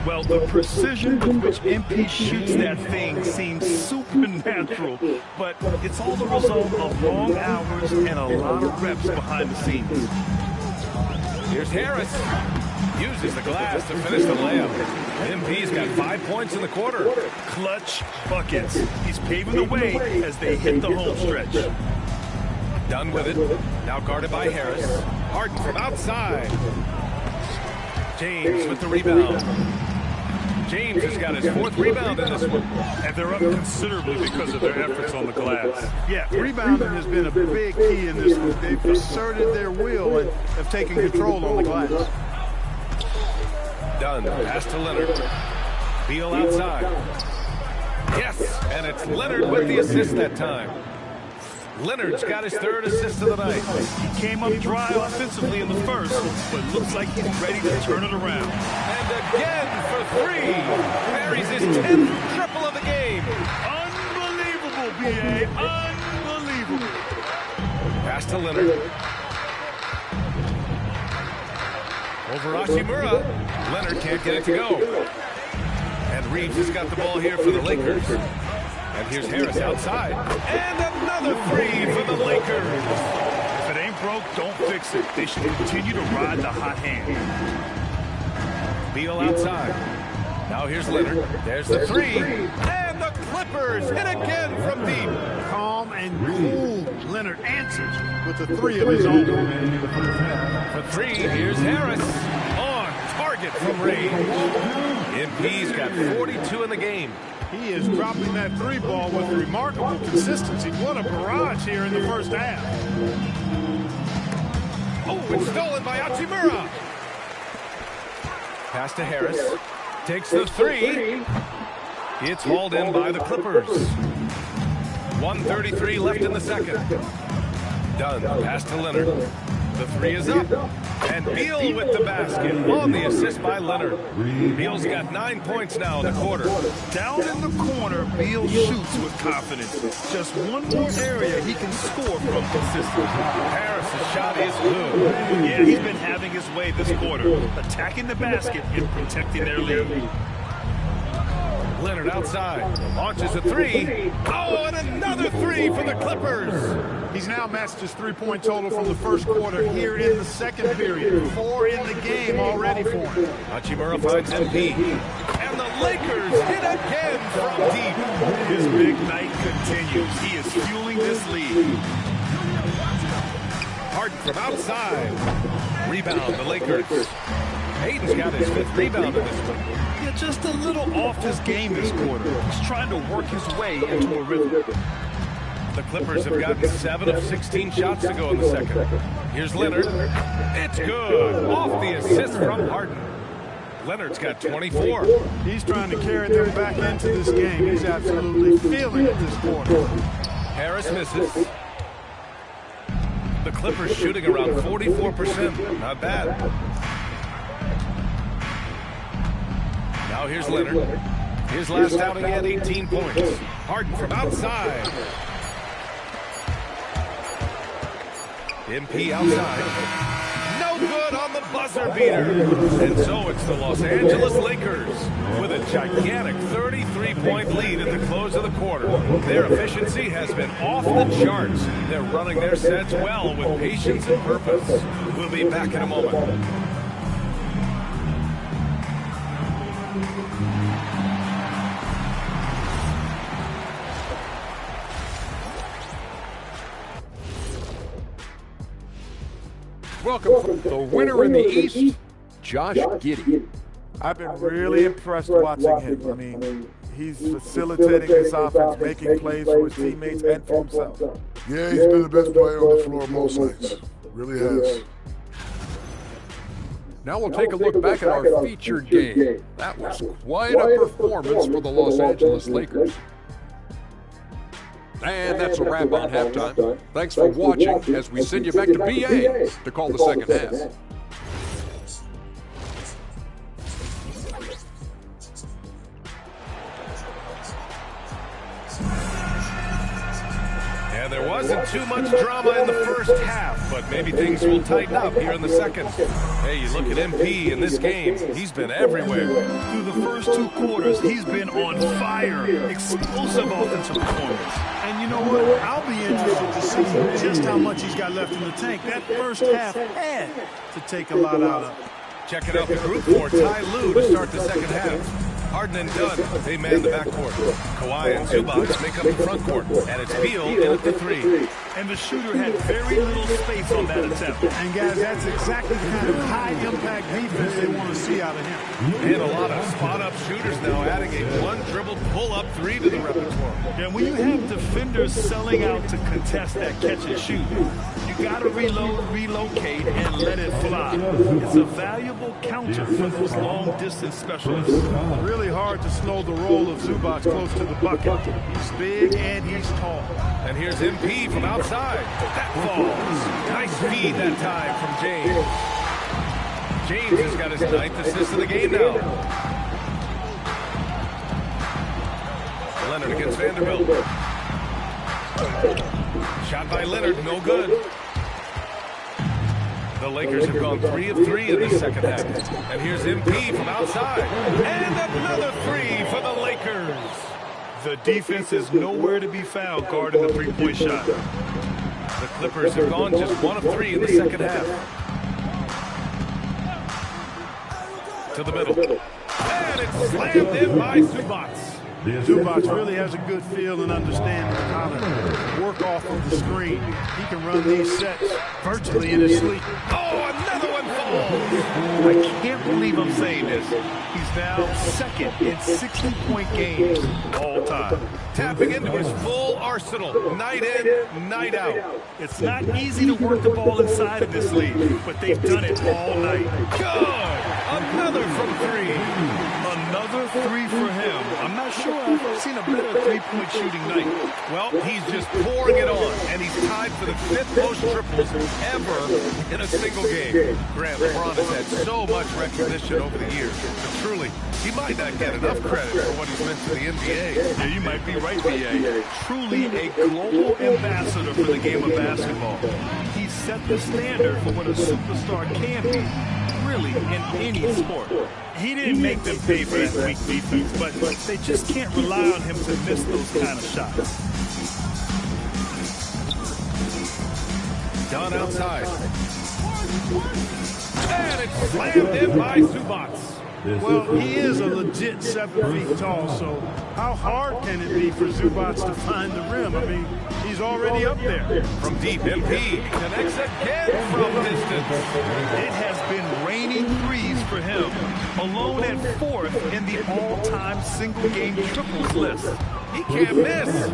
Speaker 4: Well, the precision with which MP shoots that thing seems supernatural, but it's all the result of long hours and a lot of reps behind the scenes.
Speaker 3: Here's Harris. Uses the glass to finish the layup. MP's got 5 points in the quarter.
Speaker 4: Clutch buckets. He's paving the way as they hit the home stretch.
Speaker 3: Done with it. Now guarded by Harris. Harden from outside. James with the rebound. James has got his 4th rebound in this one.
Speaker 4: And they're up considerably because of their efforts on the glass.
Speaker 9: Yeah, rebounding has been a big key in this one. They've asserted their will and have taken control on the glass.
Speaker 3: Done. Pass to Leonard. Beal outside. Yes, and it's Leonard with the assist that time. Leonard's got his 3rd assist of the night.
Speaker 4: He came up dry offensively in the first, but looks like he's ready to turn it around.
Speaker 3: And again for 3. Buries his 10th triple of the game.
Speaker 4: Unbelievable, B.A. Unbelievable.
Speaker 3: Pass to Leonard. Over Hachimura. Leonard can't get it to go. And Reeves has got the ball here for the Lakers. And here's Harris outside. And another 3 for the Lakers.
Speaker 4: If it ain't broke, don't fix it. They should continue to ride the hot hand.
Speaker 3: Beal outside. Now here's Leonard. There's the 3. And the Clippers hit again from deep.
Speaker 9: Calm and cool. Leonard answers with the 3 of his own.
Speaker 3: For 3, here's Harris. On target from range. MP's got 42 in the game.
Speaker 9: He is dropping that 3 ball with remarkable consistency. What a barrage here in the first half.
Speaker 3: Oh, it's stolen by Hachimura. Pass to Harris. Takes the 3. It's hauled in by the Clippers. 1:33 left in the second. Done. Pass to Leonard. The 3 is up. And Beal with the basket on the assist by Leonard. Beal's got 9 points now in the quarter.
Speaker 4: Down in the corner, Beal shoots with confidence. Just one more area he can score from consistently.
Speaker 3: Harris's shot is good.
Speaker 4: Yeah, he's been having his way this quarter, attacking the basket and protecting their lead.
Speaker 3: Leonard outside. Launches a 3. Oh, and another 3 for the Clippers.
Speaker 9: He's now matched his 3-point total from the first quarter here in the second period. 4 in the game already for him.
Speaker 3: Hachimura finds MP. And the Lakers hit again from deep.
Speaker 4: His big night continues. He is fueling this lead.
Speaker 3: Harden from outside. Rebound, the Lakers. Hayden's got his 5th rebound in this one.
Speaker 4: Yeah, just a little off his game this quarter. He's trying to work his way into a rhythm.
Speaker 3: The Clippers have gotten 7 of 16 shots to go in the second. Here's Leonard. It's good. Off the assist from Harden. Leonard's got 24.
Speaker 9: He's trying to carry them back into this game. He's absolutely feeling it this quarter.
Speaker 3: Harris misses. The Clippers shooting around 44%. Not bad. Now here's Leonard. His last outing at 18 points. Harden from outside. MP outside. No good on the buzzer beater. And so it's the Los Angeles Lakers with a gigantic 33-point lead at the close of the quarter. Their efficiency has been off the charts. They're running their sets well with patience and purpose. We'll be back in a moment.
Speaker 8: Welcome, the winner in the East, Josh Giddey.
Speaker 18: I've been really impressed watching him. I mean, he's facilitating this offense, making plays for his teammates and for himself.
Speaker 19: Yeah, he's been the best player on the floor most nights. Really has.
Speaker 8: Now we'll take a look back at our featured game. That was quite a performance for the Los Angeles Lakers. And that's a wrap on halftime. Thanks for watching as we send you back to BA to call the second half.
Speaker 3: Wasn't too much drama in the first half, but maybe things will tighten up here in the second. Hey, you look at MP in this game, he's been everywhere.
Speaker 4: Through the first 2 quarters, he's been on fire. Explosive offensive performance.
Speaker 9: And you know what? I'll be interested to see just how much he's got left in the tank. That first half had to take a lot out of it.
Speaker 3: Checking out the group for Ty Lue to start the second half. Harden and Dunn, they man the backcourt. Kawhi and Zubac make up the front court. And it's Beal in at the 3.
Speaker 4: And the shooter had very little space on that attempt.
Speaker 9: And guys, that's exactly the kind of high-impact defense they want to see out of him.
Speaker 3: And a lot of spot-up shooters now, adding a one-dribble pull-up 3 to the repertoire.
Speaker 4: Yeah, when you have defenders selling out to contest that catch and shoot, you got to reload, relocate, and let it fly. It's a valuable counter for those long-distance specialists.
Speaker 9: Really hard to slow the roll of Zubac close to the bucket. He's big and he's tall.
Speaker 3: And here's MP from outside. That falls. Nice feed that time from James. James has got his 9th assist of the game now. Leonard against Vanderbilt. Shot by Leonard, no good. The Lakers have gone 3 of 3 in the second half. And here's MP from outside. And another 3 for the Lakers.
Speaker 4: The defense is nowhere to be found guarding the three-point shot.
Speaker 3: The Clippers have gone just 1 of 3 in the second half. To the middle. And it's slammed in by Zubac.
Speaker 9: Zubac really has a good feel and understanding of how to work off of the screen. He can run these sets virtually in his sleep.
Speaker 3: Oh, another one falls.
Speaker 4: I can't believe I'm saying this. He's now 2nd in 60-point games all time.
Speaker 3: Tapping into his full arsenal, night in, night out.
Speaker 4: It's not easy to work the ball inside of this league, but they've done it all night.
Speaker 3: Good. Another from 3.
Speaker 4: Another 3 for him. I'm not sure I've seen a better three-point shooting night.
Speaker 3: Well, he's just pouring it on, and he's tied for the 5th most triples ever in a single game. Grant, LeBron has had so much recognition over the years, but truly, he might not get enough credit for what he's meant to the NBA.
Speaker 4: Yeah, you might be right, B.A. Truly a global ambassador for the game of basketball. He set the standard for what a superstar can be, really, in any sport. He didn't make them pay for that weak defense, but they just can't rely on him to miss those kind of shots.
Speaker 3: Dunn outside. And it's slammed in by Zubac.
Speaker 9: Well, he is a legit 7 feet tall, so how hard can it be for Zubac to find the rim? I mean, he's already up there.
Speaker 3: From deep, MP connects again from distance.
Speaker 4: It has been raining threes for him, alone at 4th in the all-time single-game triples list.
Speaker 3: He can't miss.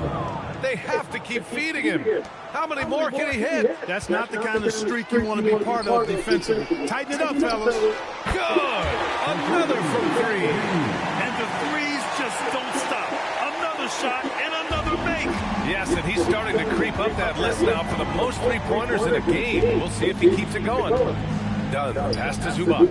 Speaker 3: They have to keep feeding him. How many more can he hit?
Speaker 9: That's not the kind of streak you want to be part of defensively. Tighten it up, fellas.
Speaker 3: Good. Another from 3.
Speaker 4: And the threes just don't stop. Another shot and another make.
Speaker 3: Yes, and he's starting to creep up that list now for the most three-pointers in a game. We'll see if he keeps it going. Dunn, pass to Zubac.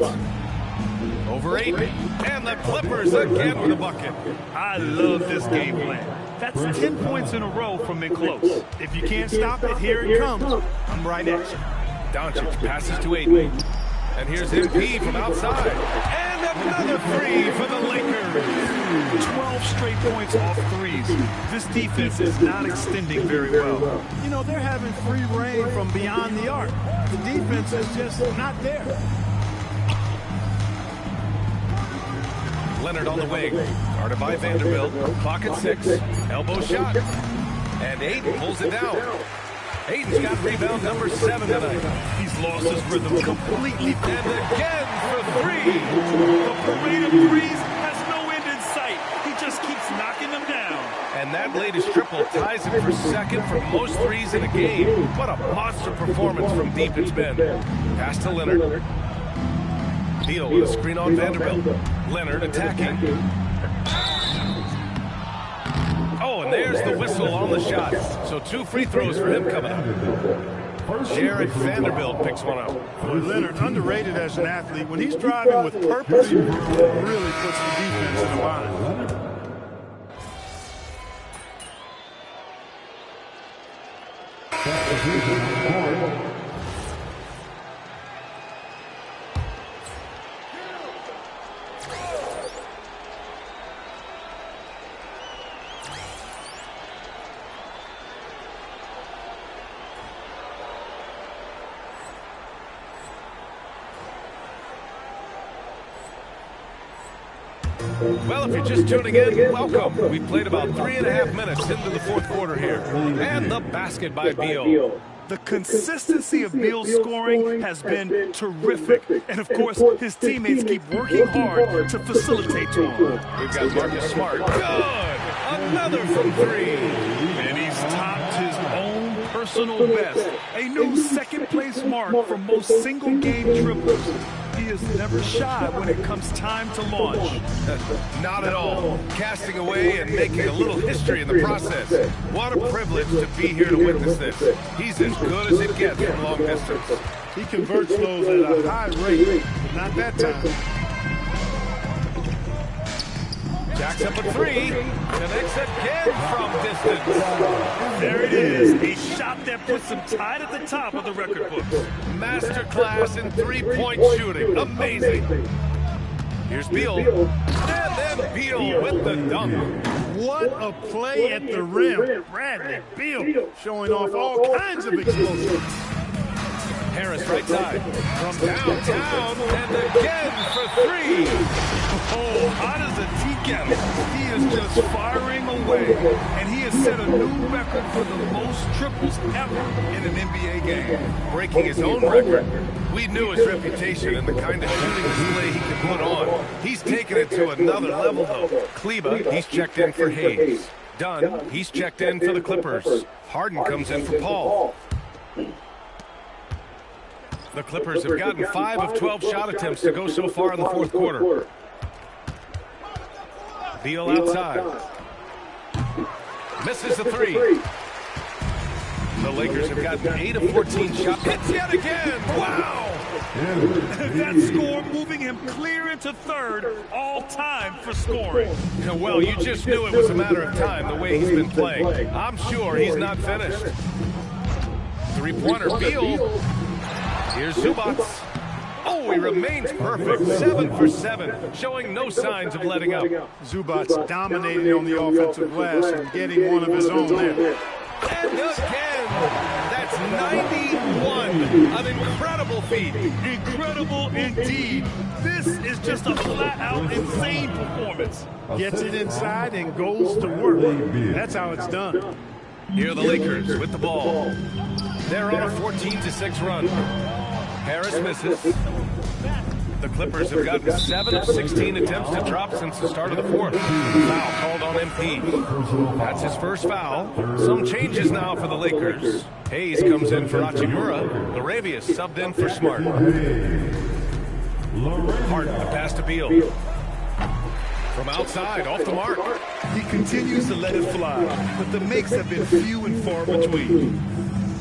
Speaker 3: Over 8. And the Clippers again with a bucket.
Speaker 4: I love this game plan. That's 10 points in a row from in close. If you can't stop it, here it comes. I'm right at you.
Speaker 3: Doncic passes to 8. And here's MP from outside. And another 3 for the Lakers.
Speaker 4: 12 straight points off threes. This defense is not extending very well.
Speaker 9: You know, they're having free reign from beyond the arc. The defense is just not there.
Speaker 3: Leonard on the wing. Guarded by Vanderbilt. Clock at 6. Elbow shot. And Aiden pulls it down. Aiden's got rebound number 7 tonight.
Speaker 4: He's lost his rhythm completely.
Speaker 3: And again for 3.
Speaker 4: The parade of threes has no end in sight. He just keeps knocking them down.
Speaker 3: And that latest triple ties him for 2nd for most threes in a game. What a monster performance from deep it's been. Pass to Leonard. Beal with a screen on Vanderbilt. Leonard attacking. Oh, and there's the whistle on the shot. So 2 free throws for him coming up. Jared Vanderbilt picks one up.
Speaker 9: Boy, Leonard, underrated as an athlete. When he's driving with purpose, he really puts the defense in a bind.
Speaker 3: Well, if you're just tuning in, welcome. We played about 3.5 minutes into the fourth quarter here. And the basket by Beal.
Speaker 4: The consistency of Beal's scoring has been terrific. And, of course, his teammates keep working hard to facilitate to him.
Speaker 3: We've got Marcus Smart. Good! Another from three.
Speaker 4: And he's topped his own personal best. A new second-place mark for most single-game triples. He is never shy when it comes time to launch.
Speaker 3: Not at all. Casting away and making a little history in the process. What a privilege to be here to witness this. He's as good as it gets from long distance.
Speaker 9: He converts those at a high rate, but not that time.
Speaker 3: Jacks up a three. Connects again from distance.
Speaker 4: There it is. A shot that puts him tied at the top of the record books.
Speaker 3: Masterclass in three-point shooting. Amazing. Here's Beal. And then Beal with the dunk.
Speaker 9: What a play at the rim. Bradley Beal showing off all kinds of explosives.
Speaker 3: Harris right side. From downtown and again for three.
Speaker 4: Oh, hot as a tea kettle. He is just firing away. And he has set a new record for the most triples ever in an NBA game.
Speaker 3: Breaking his own record. We knew his reputation and the kind of shooting display he could put on. He's taken it to another level, though. Kleba, he's checked in for Hayes. Dunn, he's checked in for the Clippers. Harden comes in for Paul. The Clippers have gotten 5 of 12 shot attempts to go so far in the fourth quarter. Beal outside. Misses the three. The Lakers have gotten 8 of 14 shots. Hits yet again. Wow.
Speaker 4: That score moving him clear into third all time for scoring.
Speaker 3: Well, you just knew it was a matter of time the way he's been playing. I'm sure he's not finished. Three-pointer Beal. Here's Zubac. Oh, he remains perfect. 7 for 7, showing no signs of letting up.
Speaker 9: Zubac dominating on the offensive glass and getting one of his own there.
Speaker 3: And again, that's 91. An incredible feat.
Speaker 4: Incredible indeed. This is just a flat-out insane performance.
Speaker 9: Gets it inside and goes to work. That's how it's done.
Speaker 3: Here are the Lakers with the ball. They're on a 14-6 run. Harris misses. The Clippers have gotten 7 of 16 attempts to drop since the start of the fourth. Foul called on MP. That's his first foul. Some changes now for the Lakers. Hayes comes in for Hachimura. Laravius subbed in for Smart. Harden the pass to Beal. From outside, off the mark.
Speaker 4: He continues to let it fly, but the makes have been few and far between.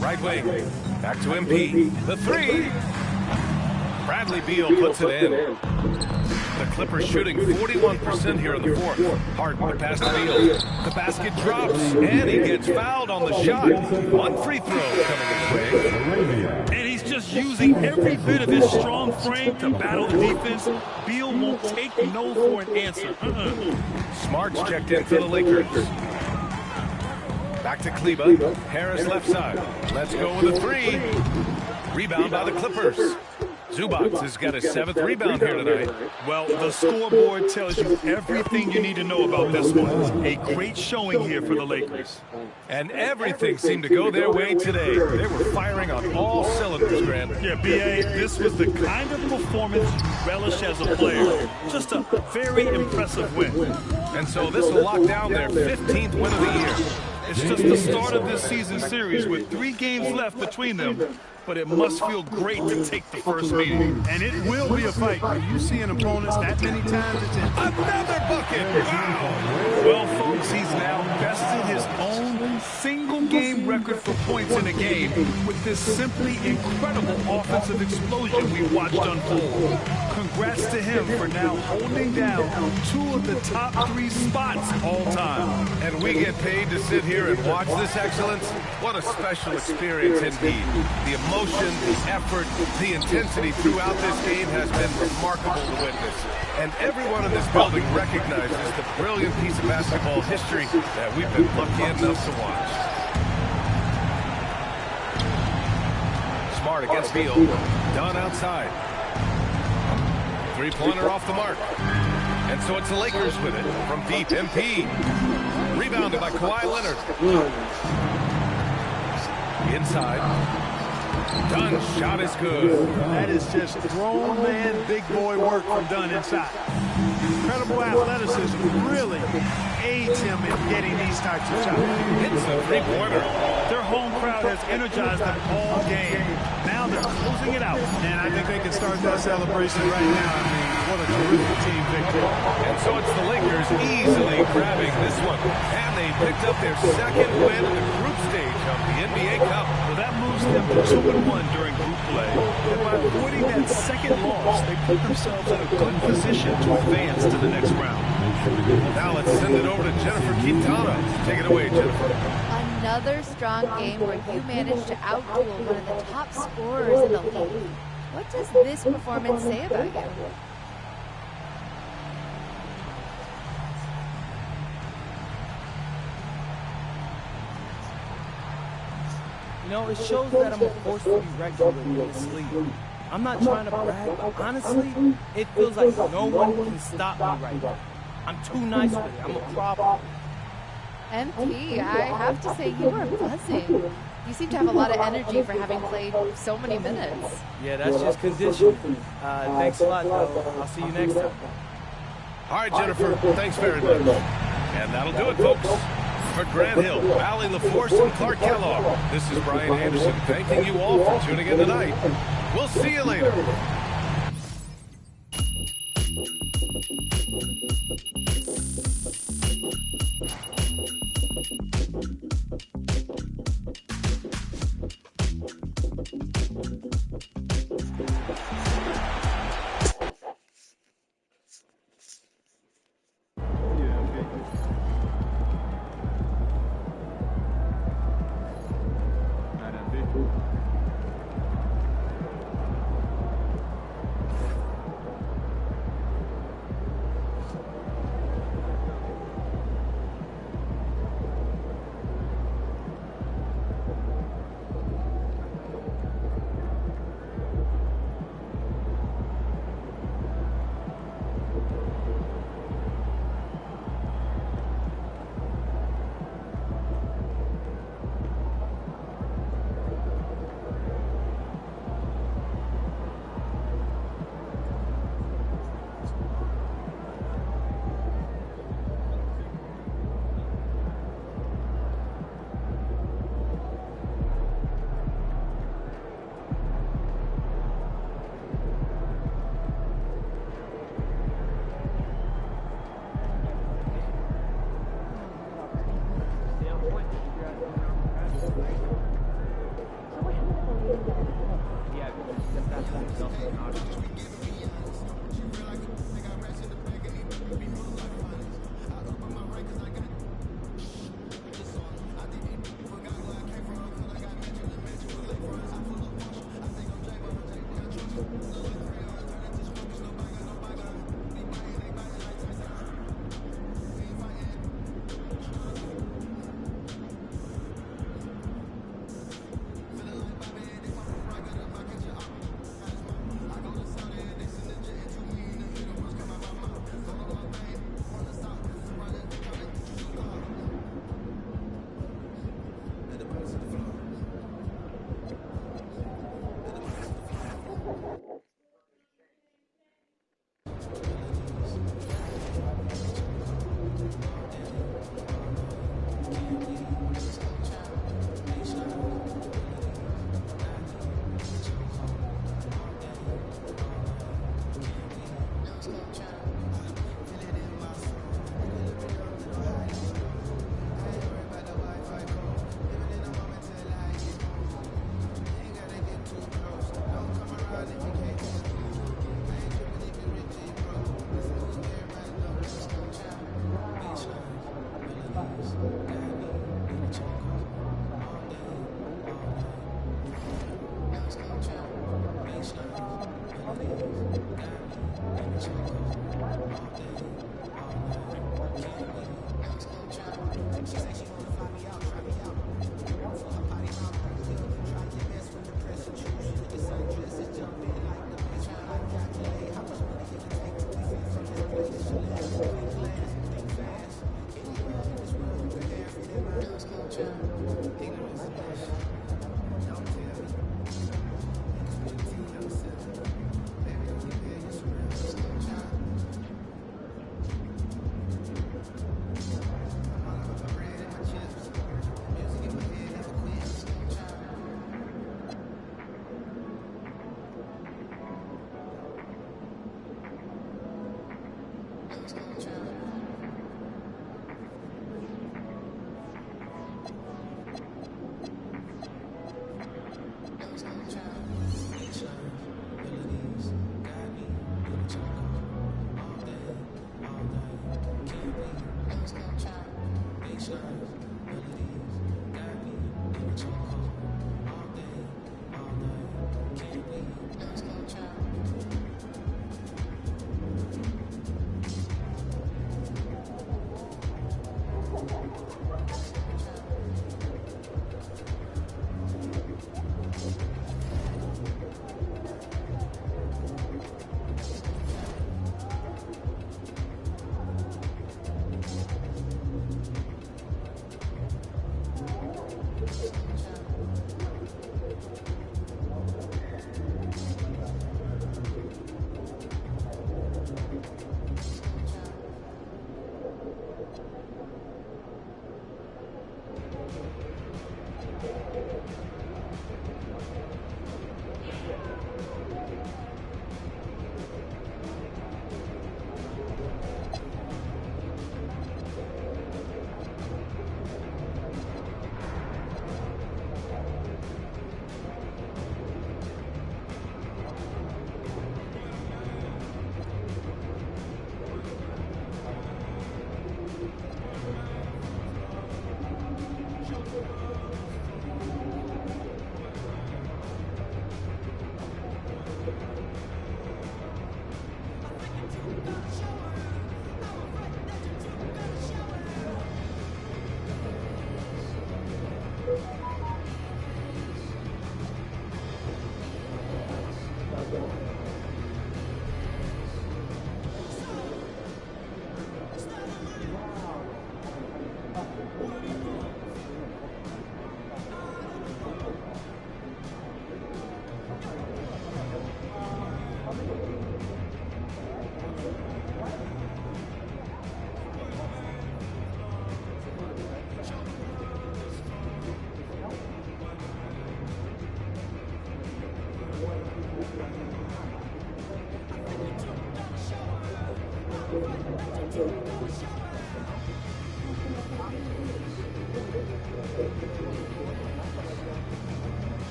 Speaker 3: Right wing. Back to MP. The three. Bradley Beal puts it in. The Clippers shooting 41% here in the fourth. Harden the pass to Beal. The basket drops, and he gets fouled on the shot. One free throw coming his way.
Speaker 4: And he's just using every bit of his strong frame to battle the defense. Beal won't take no for an answer.
Speaker 3: Smart's checked in for the Lakers. Back to Kleba. Harris left side. Let's go with a three. Rebound by the Clippers. Zubac has got his 7th rebound here tonight.
Speaker 4: Well, the scoreboard tells you everything you need to know about this one. A great showing here for the Lakers.
Speaker 3: And everything seemed to go their way today. They were firing on all cylinders, Grant.
Speaker 4: Yeah, B.A., this was the kind of performance you relish as a player. Just a very impressive win.
Speaker 3: And so this will lock down their 15th win of the year.
Speaker 4: It's just the start of this season series with 3 games left between them. But it must feel great to take the first meeting.
Speaker 9: And it will be a fight. When you see an opponent that many times, it's
Speaker 3: another bucket. Wow.
Speaker 4: Well, folks, he's now bested his own single-game record for points in a game with this simply incredible offensive explosion we watched unfold. congrats to him for now holding down 2 of the top 3 spots all time.
Speaker 3: And we get paid to sit here and watch this excellence? What a special experience indeed. The emotion, the effort, the intensity throughout this game has been remarkable to witness. And everyone in this building recognizes the brilliant piece of basketball history that we've been lucky enough to watch. Smart against Field. Done outside. Three-pointer off the mark. And so it's the Lakers with it from deep. MP. Rebounded by Kawhi Leonard. Inside. Dunn shot is good.
Speaker 9: That is just grown man, big boy work from Dunn inside. Incredible athleticism really aids him in getting these types of shots.
Speaker 3: It's a three-pointer.
Speaker 9: Their home crowd has energized them all game. Now they're closing it out.
Speaker 4: And I think they can start that celebration right now. I mean, what a terrific team victory.
Speaker 3: And so it's the Lakers easily grabbing this one. And they picked up their second win in the group stage of the NBA Cup.
Speaker 4: Well, that moves them to 2-1 during group play. And by avoiding that second loss, they put themselves in a good position to advance to the next round.
Speaker 3: Now let's send it over to Jennifer Quintana. Take it away, Jennifer.
Speaker 10: Another strong game where you managed to outduel one of the top scorers in the league. What does this performance say about you?
Speaker 11: You know, it shows that I'm a force to be reckoned with in this league. I'm not trying to brag, but honestly, it feels like no one can stop me right now. I'm too nice with it. I'm a problem.
Speaker 10: MP, I have to say you are buzzing. You seem to have a lot of energy for having played so many minutes.
Speaker 11: Yeah, that's just conditioning. Thanks a lot, though. I'll see you next time.
Speaker 3: All right, Jennifer, thanks very much. And that'll do it, folks. For Grant Hill, Allie LaForce, and Clark Kellogg, this is Brian Anderson thanking you all for tuning in tonight. We'll see you later.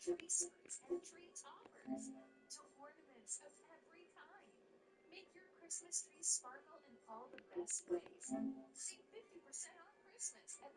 Speaker 20: tree skirts and tree toppers to ornaments of every kind. Make your Christmas tree sparkle in all the best ways. Save 50% off Christmas at